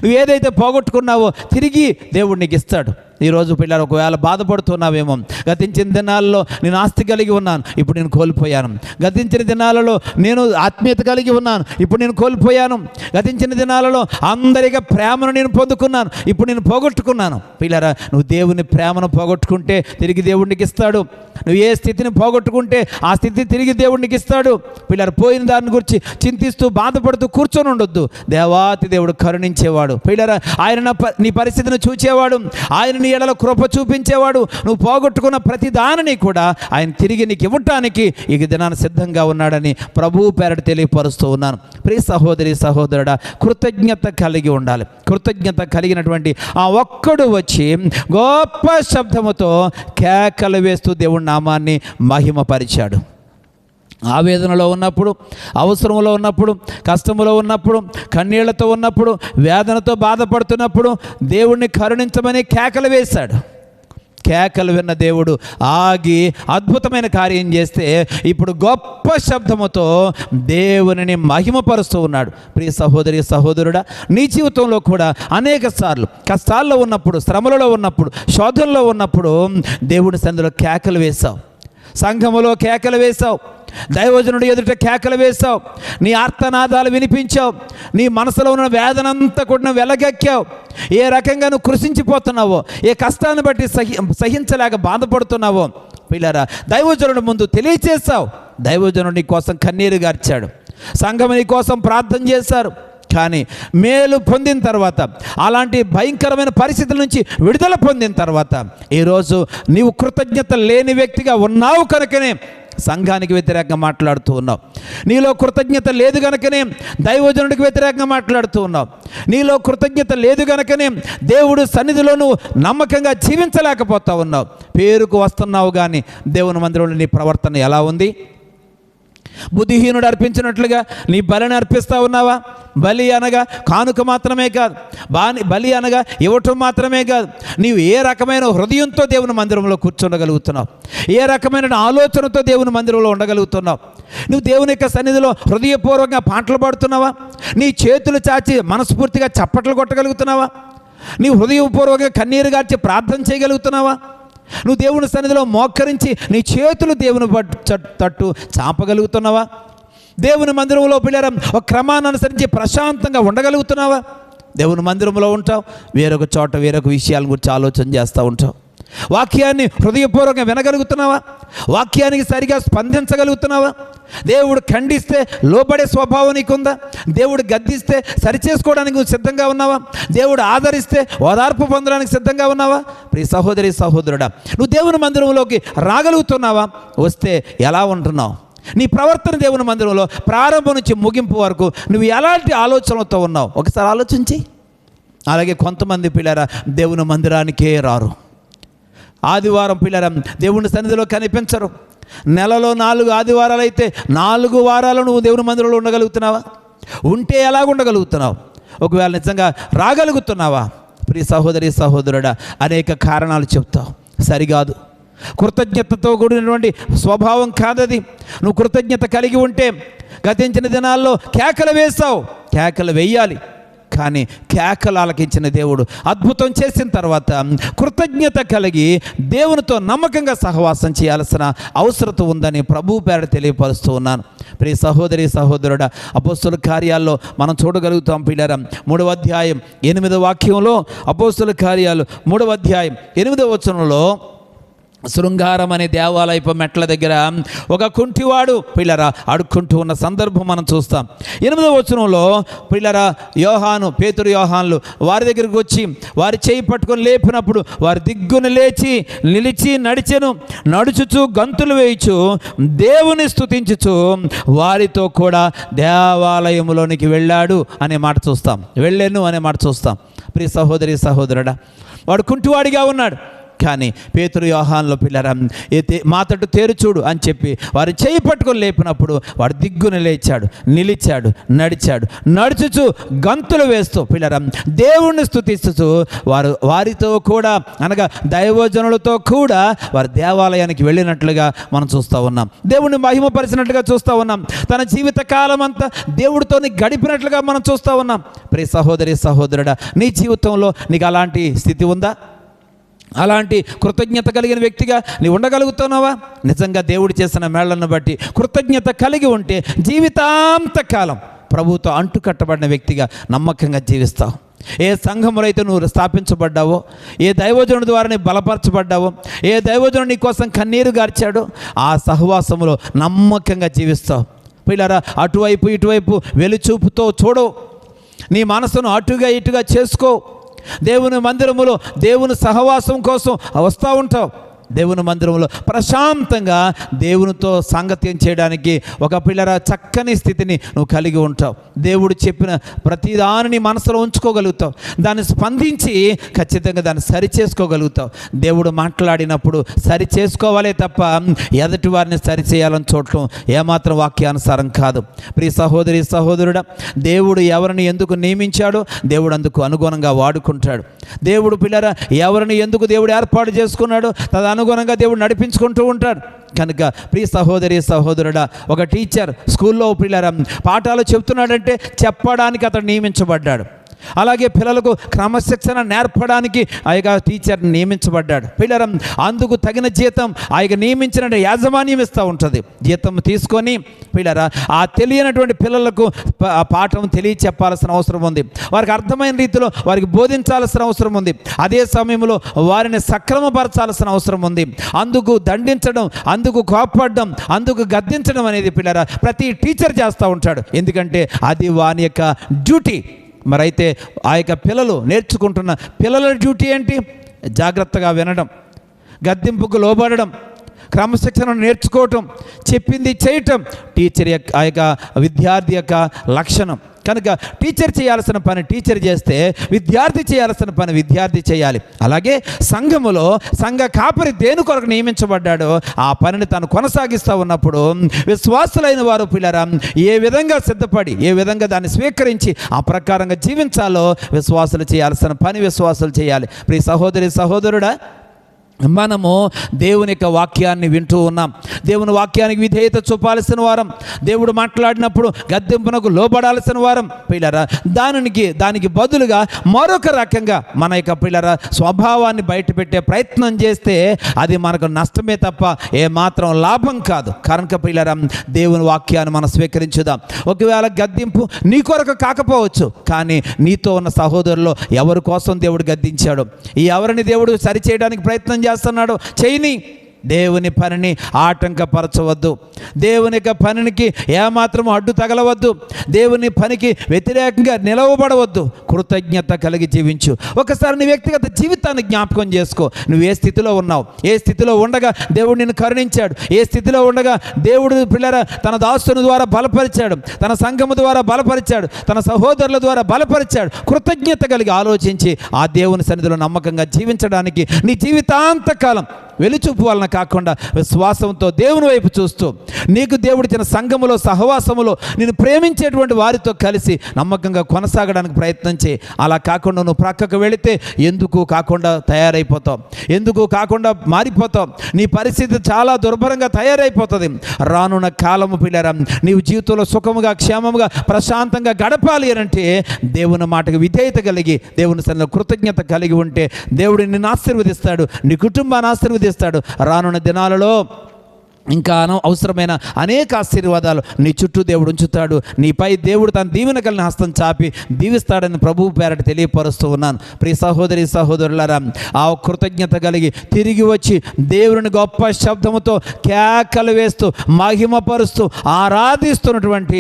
నువ్వు ఏదైతే పోగొట్టుకున్నావో తిరిగి దేవుడు నీకు ఇస్తాడు. ఈరోజు పిల్లలు ఒకవేళ బాధపడుతున్నావేమో, గతించిన దినాలలో నేను ఆస్తి కలిగి ఉన్నాను, ఇప్పుడు నేను కోల్పోయాను. గతించిన దినాలలో నేను ఆత్మీయత కలిగి ఉన్నాను, ఇప్పుడు నేను కోల్పోయాను. గతించిన దినాలలో అందరిగా ప్రేమను నేను పొందుకున్నాను, ఇప్పుడు నేను పోగొట్టుకున్నాను. పిల్లరా, నువ్వు దేవుని ప్రేమను పోగొట్టుకుంటే తిరిగి దేవుడికి ఇస్తాడు. నువ్వు ఏ స్థితిని పోగొట్టుకుంటే ఆ స్థితి తిరిగి దేవుడికి ఇస్తాడు. పిల్లలు, పోయిన దాని గురించి చింతిస్తూ బాధపడుతూ కూర్చొని ఉండొద్దు. దేవాతి దేవుడు కరుణించేవాడు. పిల్లరా, ఆయన నీ పరిస్థితిని చూచేవాడు, ఆయన నీ ఎడల కృప చూపించేవాడు. నువ్వు పోగొట్టుకున్న ప్రతి దానిని కూడా ఆయన తిరిగి నీకు ఇవ్వటానికి ఈ దినాన్ని సిద్ధంగా ఉన్నాడని ప్రభువు పేరట తెలియపరుస్తూ ఉన్నాను. ప్రియ సహోదరి సహోదరుడా, కృతజ్ఞత కలిగి ఉండాలి. కృతజ్ఞత కలిగినటువంటి ఆ ఒక్కడు వచ్చి గొప్ప శబ్దముతో కేకలు వేస్తూ దేవుడి నామాన్ని మహిమపరిచాడు. ఆవేదనలో ఉన్నప్పుడు, అవసరంలో ఉన్నప్పుడు, కష్టములో ఉన్నప్పుడు, కన్నీళ్లతో ఉన్నప్పుడు, వేదనతో బాధపడుతున్నప్పుడు దేవుణ్ణి కరుణించమని కేకలు వేశాడు. కేకలు విన్న దేవుడు ఆగి అద్భుతమైన కార్యం చేస్తే ఇప్పుడు గొప్ప శబ్దముతో దేవునిని మహిమపరుస్తూ ఉన్నాడు. ప్రియ సహోదరి సహోదరుడా, నీ జీవితంలో కూడా అనేక సార్లు కష్టాల్లో ఉన్నప్పుడు, శ్రమలలో ఉన్నప్పుడు, శోధనలో ఉన్నప్పుడు దేవుని సన్నిధిలో కేకలు వేశావు, సంఘములో కేకలు వేశావు, దైవజనుడు ఎదుట కేకలు వేశావు, నీ ఆర్తనాదాలు వినిపించావు, నీ మనసులో ఉన్న వేదనంతా కూడా వెలగెక్కావు. ఏ రకంగా నువ్వు కృషించిపోతున్నావో, ఏ కష్టాన్ని బట్టి సహించలేక బాధపడుతున్నావో పిల్లరా, దైవజనుడి ముందు తెలియచేశావు. దైవజనుడు నీ కోసం కన్నీరు గార్చాడు, సంఘం నీ కోసం ప్రార్థన చేశారు. కానీ మేలు పొందిన తర్వాత, అలాంటి భయంకరమైన పరిస్థితుల నుంచి విడుదల పొందిన తర్వాత ఈరోజు నీవు కృతజ్ఞత లేని వ్యక్తిగా ఉన్నావు కనుకనే సంఘానికి వ్యతిరేకంగా మాట్లాడుతూ ఉన్నావు. నీలో కృతజ్ఞత లేదు కనుకనే దైవజనుడికి వ్యతిరేకంగా మాట్లాడుతూ ఉన్నావు. నీలో కృతజ్ఞత లేదు కనుకనే దేవుడు సన్నిధిలో నువ్వు నమ్మకంగా జీవించలేకపోతా ఉన్నావు. పేరుకు వస్తున్నావు కానీ దేవుని మందిరంలో నీ ప్రవర్తన ఎలా ఉంది? బుద్ధిహీనుడు అర్పించినట్లుగా నీ బలిని అర్పిస్తూ ఉన్నావా? బలి అనగా కానుక మాత్రమే కాదు, బలి అనగా ఇవ్వటం మాత్రమే కాదు. నీవు ఏ రకమైన హృదయంతో దేవుని మందిరంలో కూర్చుండగలుగుతున్నావు? ఏ రకమైన ఆలోచనతో దేవుని మందిరంలో ఉండగలుగుతున్నావు? నువ్వు దేవుని యొక్క సన్నిధిలో హృదయపూర్వకంగా పాటలు పాడుతున్నావా? నీ చేతులు చాచి మనస్ఫూర్తిగా చప్పట్లు కొట్టగలుగుతున్నావా? నీ హృదయపూర్వకంగా కన్నీరు గార్చి ప్రార్థన చేయగలుగుతున్నావా? నువ్వు దేవుని సన్నిధిలో మోకరించి నీ చేతులు దేవుని తట్టు చాపగలుగుతున్నావా? దేవుని మందిరంలో పిల్లరం ఒక క్రమాన్ని అనుసరించి ప్రశాంతంగా ఉండగలుగుతున్నావా? దేవుని మందిరంలో ఉంటావు, వేరొక చోట వేరొక విషయాల గురించి ఆలోచన చేస్తూ ఉంటావు. వాక్యాన్ని హృదయపూర్వకంగా వినగలుగుతున్నావా? వాక్యానికి సరిగా స్పందించగలుగుతున్నావా? దేవుడు ఖండిస్తే లోబడే స్వభావం నీకుందా? దేవుడు గద్దిస్తే సరిచేసుకోవడానికి నువ్వు సిద్ధంగా ఉన్నావా? దేవుడు ఆదరిస్తే ఓదార్పు పొందడానికి సిద్ధంగా ఉన్నావా? ప్రియ సహోదరి సహోదరుడా, నువ్వు దేవుని మందిరంలోకి రాగలుగుతున్నావా? వస్తే ఎలా ఉంటున్నావు? నీ ప్రవర్తన దేవుని మందిరంలో ప్రారంభం నుంచి ముగింపు వరకు నువ్వు ఎలాంటి ఆలోచనలతో ఉన్నావు ఒకసారి ఆలోచించి. అలాగే కొంతమంది పిల్లరా దేవుని మందిరానికే రారు. ఆదివారం పిల్లరా దేవుని సన్నిధిలో కనిపించరు. నెలలో 4 ఆదివారాలు అయితే 4 వారాలు నువ్వు దేవుని మందిరంలో ఉండగలుగుతున్నావా? ఉంటే ఎలా ఉండగలుగుతున్నావు? ఒకవేళ నిజంగా రాగలుగుతున్నావా? ప్రియ సహోదరి సహోదరుడా, అనేక కారణాలు చెప్తావు. సరికాదు. కృతజ్ఞతతో కూడినటువంటి స్వభావం కాదది. నువ్వు కృతజ్ఞత కలిగి ఉంటే గతించిన దినాల్లో కేకలు వేస్తావు. కేకలు వేయాలి, కానీ కేకలు ఆలకించిన దేవుడు అద్భుతం చేసిన తర్వాత కృతజ్ఞత కలిగి దేవునితో నమ్మకంగా సహవాసం చేయాల్సిన అవసరం ఉందని ప్రభు పేరట తెలియపరుస్తూ ఉన్నాను. ప్రియ సహోదరి సహోదరుడా, అపోస్తుల కార్యాల్లో మనం చూడగలుగుతాం. పిల్లరా 3వ అధ్యాయం 8వ వాక్యంలో, అపోస్తుల కార్యాలు 3వ అధ్యాయం 8వ వచనంలో, శృంగారం అనే దేవాలయపు మెట్ల దగ్గర ఒక కుంటివాడు పిల్లరా అడుక్కుంటూ ఉన్న సందర్భం మనం చూస్తాం. 8వ వచనంలో పిల్లరా యోహాను, పేతురు యోహాన్లు వారి దగ్గరికి వచ్చి వారి చేయి పట్టుకొని లేపినప్పుడు వారి దిగ్గున లేచి నిలిచి నడుచుచు గంతులు వేయుచు దేవుని స్తుతించుచు వారితో కూడా దేవాలయంలోనికి వెళ్ళాడు అనే మాట చూస్తాం. వెళ్ళాను అనే మాట చూస్తాం. ప్రియ సహోదరి సహోదరుడా, వాడు కుంటివాడిగా ఉన్నాడు. కానీ పేతురు యోహానులో పిల్లరా మా తట్టు తేరుచూడు అని చెప్పి వారు చేయి పట్టుకొని లేపినప్పుడు వాడు దిగ్గున లేచాడు, నిలిచాడు, నడుచుచు గంతులు వేస్తూ పిల్లరా దేవుణ్ణి స్తుతిస్తూ వారితో కూడా అనగా దైవజనులతో కూడా వారు దేవాలయానికి వెళ్ళినట్లుగా మనం చూస్తూ ఉన్నాం. దేవుణ్ణి మహిమపరిచినట్లుగా చూస్తూ ఉన్నాం. తన జీవిత కాలం అంతా దేవుడితో గడిపినట్లుగా మనం చూస్తూ ఉన్నాం. ప్రియ సహోదరి సహోదరుడా, నీ జీవితంలో నీకు అలాంటి స్థితి ఉందా? అలాంటి కృతజ్ఞత కలిగిన వ్యక్తిగా నీవు ఉండగలుగుతున్నావా? నిజంగా దేవుడు చేసిన మేళ్లను బట్టి కృతజ్ఞత కలిగి ఉంటే జీవితాంతకాలం ప్రభువుతో అంటుకట్టబడిన వ్యక్తిగా నమ్మకంగా జీవిస్తావు. ఏ సంఘములో అయితే నువ్వు స్థాపించబడ్డావో, ఏ దైవజనుడి ద్వారా నీ బలపరచబడ్డావో, ఏ దైవజనుడు నీ కోసం కన్నీరు గార్చాడో ఆ సహవాసములో నమ్మకంగా జీవిస్తావు. పిల్లరా, అటువైపు ఇటువైపు వెలుచూపుతో చూడవు. నీ మనసును అటుగా ఇటుగా చేసుకో. దేవుని మందిరములో దేవుని సహవాసం కోసం వస్తూ ఉంటావు. దేవుని మందిరంలో ప్రశాంతంగా దేవునితో సాంగత్యం చేయడానికి ఒక పిల్లర చక్కని స్థితిని నువ్వు కలిగి ఉంటావు. దేవుడు చెప్పిన ప్రతిదానిని మనసులో ఉంచుకోగలుగుతావు. దాన్ని స్పందించి ఖచ్చితంగా దాన్ని సరి చేసుకోగలుగుతావు. దేవుడు మాట్లాడినప్పుడు సరి చేసుకోవాలే తప్ప ఎదుటి వారిని సరి చేయాలని చూడటం ఏమాత్రం వాక్యానుసారం కాదు. ప్రియ సహోదరి సహోదరుడా, దేవుడు ఎవరిని ఎందుకు నియమించాడో దేవుడు అందుకు అనుగుణంగా వాడుకుంటాడు. దేవుడు పిల్లరా ఎవరిని ఎందుకు దేవుడు ఏర్పాటు చేసుకున్నాడో అనుగుణంగా దేవుడు నడిపించుకుంటూ ఉంటాడు. కనుక ప్రియ సహోదరి సహోదరుడా, ఒక టీచర్ స్కూల్లో పిల్లరా పాఠాలు చెప్తున్నాడంటే చెప్పడానికి అతడు నియమించబడ్డాడు. అలాగే పిల్లలకు క్రమశిక్షణ నేర్పడానికి ఆ యొక్క టీచర్ నియమించబడ్డాడు. పిల్లరా అందుకు తగిన జీతం ఆ యొక్క నియమించిన యాజమాన్యం ఇస్తూ ఉంటుంది. జీతం తీసుకొని పిల్లరా ఆ తెలియనటువంటి పిల్లలకు ఆ పాఠం తెలియచెప్పాల్సిన అవసరం ఉంది. వారికి అర్థమైన రీతిలో వారికి బోధించాల్సిన అవసరం ఉంది. అదే సమయంలో వారిని సక్రమపరచాల్సిన అవసరం ఉంది. అందుకు దండించడం, అందుకు కోపపడడం, అందుకు గద్దించడం అనేది పిల్లరా ప్రతి టీచర్ చేస్తూ ఉంటాడు. ఎందుకంటే అది వాని యొక్క డ్యూటీ. మరైతే ఆ యొక్క పిల్లలు నేర్చుకుంటున్న పిల్లల డ్యూటీ ఏంటి? జాగ్రత్తగా వినడం, గద్దింపుకు లోబడడం, క్రమశిక్షణ నేర్చుకోవటం, చెప్పింది చేయటం టీచర్ యొక్క ఆ యొక్క విద్యార్థి యొక్క లక్షణం. కనుక టీచర్ చేయాల్సిన పని టీచర్ చేస్తే విద్యార్థి చేయాల్సిన పని విద్యార్థి చేయాలి. అలాగే సంఘములో సంఘ కాపరి దేని కొరకు నియమించబడ్డాడో ఆ పనిని తాను కొనసాగిస్తూ ఉన్నప్పుడు విశ్వాసులైన వారు పిల్లరా ఏ విధంగా సిద్ధపడి ఏ విధంగా దాన్ని స్వీకరించి ఆ ప్రకారంగా జీవించాలో విశ్వాసులు చేయాల్సిన పని విశ్వాసులు చేయాలి. ప్రియ సహోదరి సహోదరుడా, మనము దేవుని యొక్క వాక్యాన్ని వింటూ ఉన్నాం. దేవుని వాక్యానికి విధేయత చూపాల్సిన వారం, దేవుడు మాట్లాడినప్పుడు గద్దెంపునకు లోబడాల్సిన వారం. పిల్లరా దానికి బదులుగా మరొక రకంగా మన యొక్క పిల్లరా స్వభావాన్ని బయటపెట్టే ప్రయత్నం చేస్తే అది మనకు నష్టమే తప్ప ఏమాత్రం లాభం కాదు. కనుక పిల్లరా దేవుని వాక్యాన్ని మనం స్వీకరించుదాం. ఒకవేళ గద్దింపు నీ కొరకు కాకపోవచ్చు, కానీ నీతో ఉన్న సహోదరులో ఎవరి కోసం దేవుడు గద్దించాడు, ఎవరిని దేవుడు సరిచేయడానికి ప్రయత్నం చేస్తున్నాడు చేయని. దేవుని పనిని ఆటంకపరచవద్దు. దేవుని యొక్క పనికి ఏమాత్రం అడ్డు తగలవద్దు. దేవుని పనికి వ్యతిరేకంగా నిలవబడవద్దు. కృతజ్ఞత కలిగి జీవించు. ఒకసారి నీ వ్యక్తిగత జీవితాన్ని జ్ఞాపకం చేసుకో. నువ్వు ఏ స్థితిలో ఉన్నావు, ఏ స్థితిలో ఉండగా దేవుడు నిన్ను కరుణించాడు, ఏ స్థితిలో ఉండగా దేవుడు పిల్లల తన దాసుని ద్వారా బలపరిచాడు, తన సంఘము ద్వారా బలపరిచాడు, తన సహోదరుల ద్వారా బలపరిచాడు. కృతజ్ఞత కలిగి ఆలోచించి ఆ దేవుని సన్నిధిలో నమ్మకంగా జీవించడానికి నీ జీవితాంతకాలం వెలుచూపు వలన కాకుండా విశ్వాసంతో దేవుని వైపు చూస్తూ నీకు దేవుడిచ్చిన సంఘములో సహవాసములో నేను ప్రేమించేటువంటి వారితో కలిసి నమ్మకంగా కొనసాగడానికి ప్రయత్నం చేయి. అలా కాకుండా నువ్వు ప్రక్కకు వెళితే ఎందుకు కాకుండా తయారైపోతావు, ఎందుకు కాకుండా మారిపోతావు. నీ పరిస్థితి చాలా దుర్భరంగా తయారైపోతుంది. రానున్న కాలము పిల్లరా నీవు జీవితంలో సుఖముగా క్షేమముగా ప్రశాంతంగా గడపాలి అంటే దేవుని మాటకు విధేయత కలిగి దేవుని సన్నిధిలో కృతజ్ఞత కలిగి ఉంటే దేవుడు నిన్ను ఆశీర్వదిస్తాడు, నీ కుటుంబాన్ని ఆశీర్వదిస్తాడు. రానున్న దినాలలో ఇంకా అవసరమైన అనేక ఆశీర్వాదాలు నీ చుట్టూ దేవుడు ఉంచుతాడు. నీపై దేవుడు తన దీవెన కలిగిన హస్తం చాపి దీవిస్తాడని ప్రభువు పేరట తెలియపరుస్తూ ఉన్నాను. ప్రియ సహోదరి సహోదరులారా, ఆ కృతజ్ఞత కలిగి తిరిగి వచ్చి దేవుని గొప్ప శబ్దముతో కేకలు వేస్తూ మహిమపరుస్తూ ఆరాధిస్తున్నటువంటి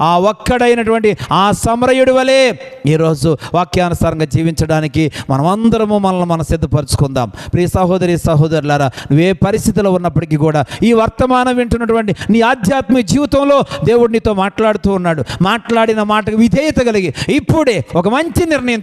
ఆ ఒక్కడైనటువంటి ఆ సమరయుడి వలె ఈరోజు వాక్యానుసారంగా జీవించడానికి మనమందరము మనల్ని మనం సిద్ధపరచుకుందాం. ప్రియ సహోదరి సహోదరులారా, నువ్వే పరిస్థితిలో ఉన్నప్పటికీ కూడా ఈ వర్తమానం వింటున్నటువంటి నీ ఆధ్యాత్మిక జీవితంలో దేవుడు నీతో మాట్లాడుతూ ఉన్నాడు. మాట్లాడిన మాటకు విధేయత కలిగి ఇప్పుడే ఒక మంచి నిర్ణయం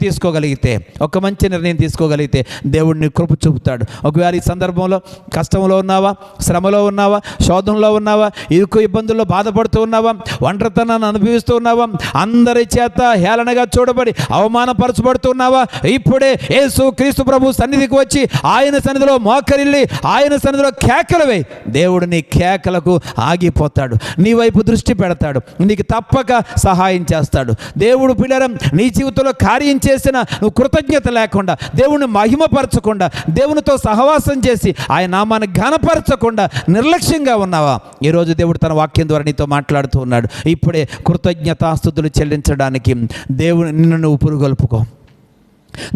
తీసుకోగలిగితే దేవుడు నీ కృప చూపుతాడు. ఒకవేళ ఈ సందర్భంలో కష్టంలో ఉన్నావా, శ్రమలో ఉన్నావా, శోధనలో ఉన్నావా, ఇరుకు ఇబ్బందుల్లో బాధపడుతూ ఉన్నావా, ఒంటరితనాన్ని అనుభవిస్తూ ఉన్నావా, అందరి చేత హేళనగా చూడబడి అవమానపరచబడుతున్నావా, ఇప్పుడే యేసు క్రీస్తు ప్రభు సన్నిధికి వచ్చి ఆయన సన్నిధిలో మోకరిల్లి ఆయన సన్నిధిలో కేకలు వేయి. దేవుడు నీ కేకలకు ఆగిపోతాడు, నీ వైపు దృష్టి పెడతాడు, నీకు తప్పక సహాయం చేస్తాడు. దేవుడు పిల్లరం నీ జీవితంలో కార్యం చేసిన నువ్వు కృతజ్ఞత లేకుండా, దేవుని మహిమపరచకుండా, దేవునితో సహవాసం చేసి ఆయన నామాన్ని ఘనపరచకుండా నిర్లక్ష్యంగా ఉన్నావా, ఈరోజు దేవుడు తన వాక్యం ద్వారా నీతో మాట్లాడుతూ ఉన్నాడు. ఇప్పుడే కృతజ్ఞతాస్తుతులు చెల్లించడానికి దేవుని నిన్ను నువ్వు పురుగొల్పుకో.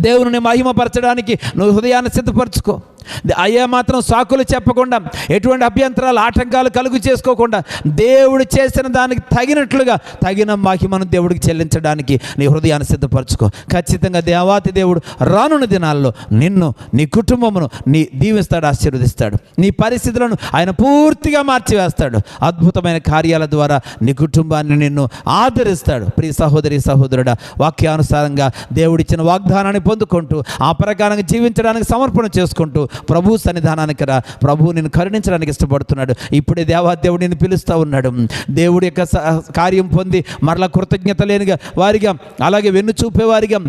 దేవుని మహిమపరచడానికి నువ్వు హృదయాన్ని సిద్ధపరచుకో. అయ్యా మాత్రం సాకులు చెప్పకుండా, ఎటువంటి అభ్యంతరాలు ఆటంకాలు కలుగు చేసుకోకుండా, దేవుడు చేసిన దానికి తగినట్లుగా తగిన మహిమను దేవుడికి చెల్లించడానికి నీ హృదయాన్ని సిద్ధపరచుకో. ఖచ్చితంగా దేవాతి దేవుడు రానున్న దినాల్లో నిన్ను, నీ కుటుంబమును దీవిస్తాడు, ఆశీర్వదిస్తాడు. నీ పరిస్థితులను ఆయన పూర్తిగా మార్చివేస్తాడు. అద్భుతమైన కార్యాల ద్వారా నీ కుటుంబాన్ని, నిన్ను ఆదరిస్తాడు. ప్రియ సహోదరి సహోదరుడా, వాక్యానుసారంగా దేవుడిచ్చిన వాగ్దానాన్ని పొందుకుంటూ ఆ ప్రకారంగా జీవించడానికి సమర్పణ చేసుకుంటూ ప్రభు సన్నిధానానికి రా. ప్రభు నిన్ను కరుణించడానికి ఇష్టపడుతున్నాడు. ఇప్పుడే దేవాదేవుడు నిన్ను పిలుస్తూ ఉన్నాడు. దేవుడి యొక్క కార్యం పొంది మరలా కృతజ్ఞత లేనిగా వారిగా, అలాగే వెన్ను చూపేవారిగా,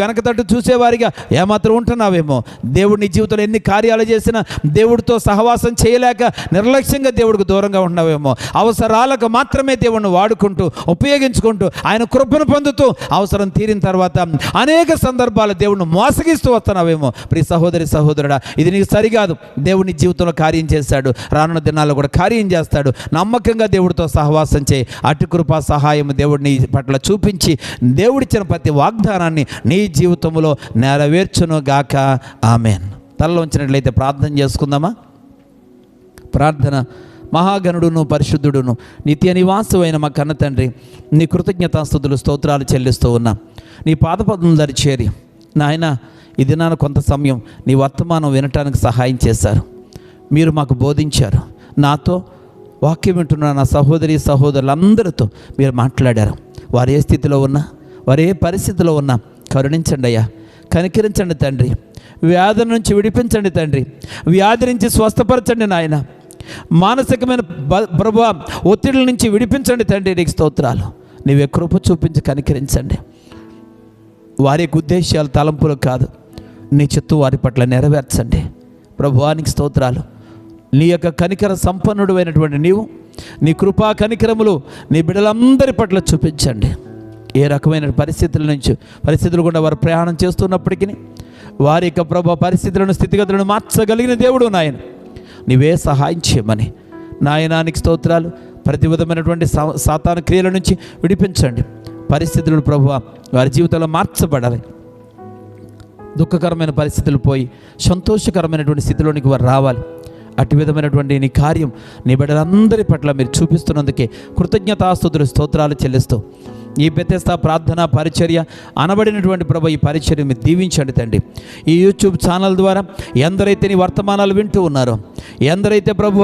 వెనక తట్టు చూసేవారిగా ఏమాత్రం ఉంటున్నావేమో. దేవుడు నీ జీవితంలో ఎన్ని కార్యాలు చేసినా దేవుడితో సహవాసం చేయలేక నిర్లక్ష్యంగా దేవుడికి దూరంగా ఉంటున్నావేమో. అవసరాలకు మాత్రమే దేవుడిని వాడుకుంటూ ఉపయోగించుకుంటూ ఆయన కృపను పొందుతూ అవసరం తీరిన తర్వాత అనేక సందర్భాలు దేవుడిని మోసగిస్తూ వస్తున్నావేమో. ప్రియ సహోదరి సహోదరుడా, ఇది నీకు సరికాదు. దేవుని జీవితంలో కార్యం చేశాడు, రానున్న దినాల్లో కూడా కార్యం చేస్తాడు. నమ్మకంగా దేవుడితో సహవాసం చేయి. అటు కృపా సహాయం దేవుడిని పట్ల చూపించి దేవుడిచ్చిన ప్రతి వాగ్దానాన్ని నీ జీవితంలో నెరవేర్చును గాక. ఆమేన్. తలలో ఉంచినట్లయితే ప్రార్థన చేసుకుందామా? ప్రార్థన. మహాగణుడును పరిశుద్ధుడును నిత్య నివాసమైన మా కన్న తండ్రి, నీ కృతజ్ఞతాస్తుతులు స్తోత్రాలు చెల్లిస్తూ ఉన్నా. నీ పాదపద్మం దరి చేరి నాయన ఈ దినాన కొంత సమయం నీ వర్తమానం వినటానికి సహాయం చేశారు. మీరు మాకు బోధించారు. నాతో వాక్యం వింటున్న నా సహోదరి సహోదరులందరితో మీరు మాట్లాడారు. వారు ఏ స్థితిలో ఉన్నా, వారు ఏ పరిస్థితిలో ఉన్నా కరుణించండి అయ్యా, కనికరించండి తండ్రి. వ్యాధి నుంచి విడిపించండి తండ్రి, వ్యాధి నుంచి స్వస్థపరచండి నాయన. మానసికమైన ప్రభువా ఒత్తిడి నుంచి విడిపించండి తండ్రి. నీకు స్తోత్రాలు. నీవే కృప చూపించి కనికరించండి. వారి యొక్క ఉద్దేశాలు తలంపులు కాదు, నీ చిత్తు వారి పట్ల నెరవేర్చండి. ప్రభువానికి స్తోత్రాలు. నీ యొక్క కనికర సంపన్నుడు అయినటువంటి నీవు నీ కృపా కనికరములు నీ బిడ్డలందరి పట్ల చూపించండి. ఏ రకమైన పరిస్థితులు గుండా వారు ప్రయాణం చేస్తున్నప్పటికీ వారి యొక్క ప్రభు పరిస్థితులను, స్థితిగతులను మార్చగలిగిన దేవుడు నాయన. నీవే సహాయం చేయమని నాయనానికి స్తోత్రాలు. ప్రతి విధమైనటువంటి సాతాను క్రియల నుంచి విడిపించండి. పరిస్థితులను ప్రభు వారి జీవితంలో మార్చబడాలి. దుఃఖకరమైన పరిస్థితులు పోయి సంతోషకరమైనటువంటి స్థితిలోనికి వారు రావాలి. అటు విధమైనటువంటి నీ కార్యం నీ బిడ్డలందరి పట్ల మీరు చూపిస్తున్నందుకే కృతజ్ఞతాస్తుతులు స్తోత్రాలు చెల్లిస్తూ ఈ బెతెస్దా ప్రార్థన పరిచర్య అనబడినటువంటి ప్రభు ఈ పరిచర్య మీరు దీవించండి తండ్రి. ఈ యూట్యూబ్ ఛానల్ ద్వారా ఎందరైతే నీ వర్తమానాలు వింటూ ఉన్నారో, ఎందరైతే ప్రభు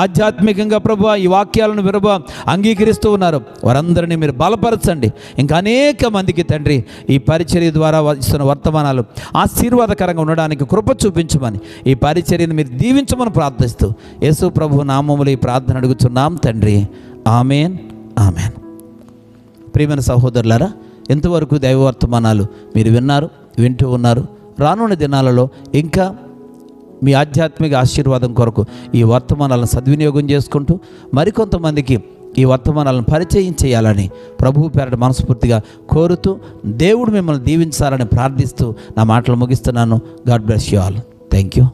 ఆధ్యాత్మికంగా ప్రభు ఈ వాక్యాలను విరబ అంగీకరిస్తూ ఉన్నారో వారందరినీ మీరు బలపరచండి. ఇంకా అనేక మందికి తండ్రి ఈ పరిచర్య ద్వారా ఇస్తున్న వర్తమానాలు ఆశీర్వాదకరంగా ఉండడానికి కృప చూపించమని, ఈ పరిచర్యను మీరు దీవించమని ప్రార్థిస్తూ యేసు ప్రభు నామములో ఈ ప్రార్థన అడుగుతున్నాం తండ్రి. Amen, amen. ప్రియమైన సహోదరులారా, ఎంతవరకు దైవవర్తమానాలు మీరు వింటూ ఉన్నారు. రానున్న దినాలలో ఇంకా మీ ఆధ్యాత్మిక ఆశీర్వాదం కొరకు ఈ వర్తమానాలను సద్వినియోగం చేసుకుంటూ మరికొంతమందికి ఈ వర్తమానాలను పరిచయం చేయాలని ప్రభువు పేరట మనస్ఫూర్తిగా కోరుతూ దేవుడు మిమ్మల్ని దీవించాలని ప్రార్థిస్తూ నా మాటలు ముగిస్తున్నాను. God bless you all. Thank you.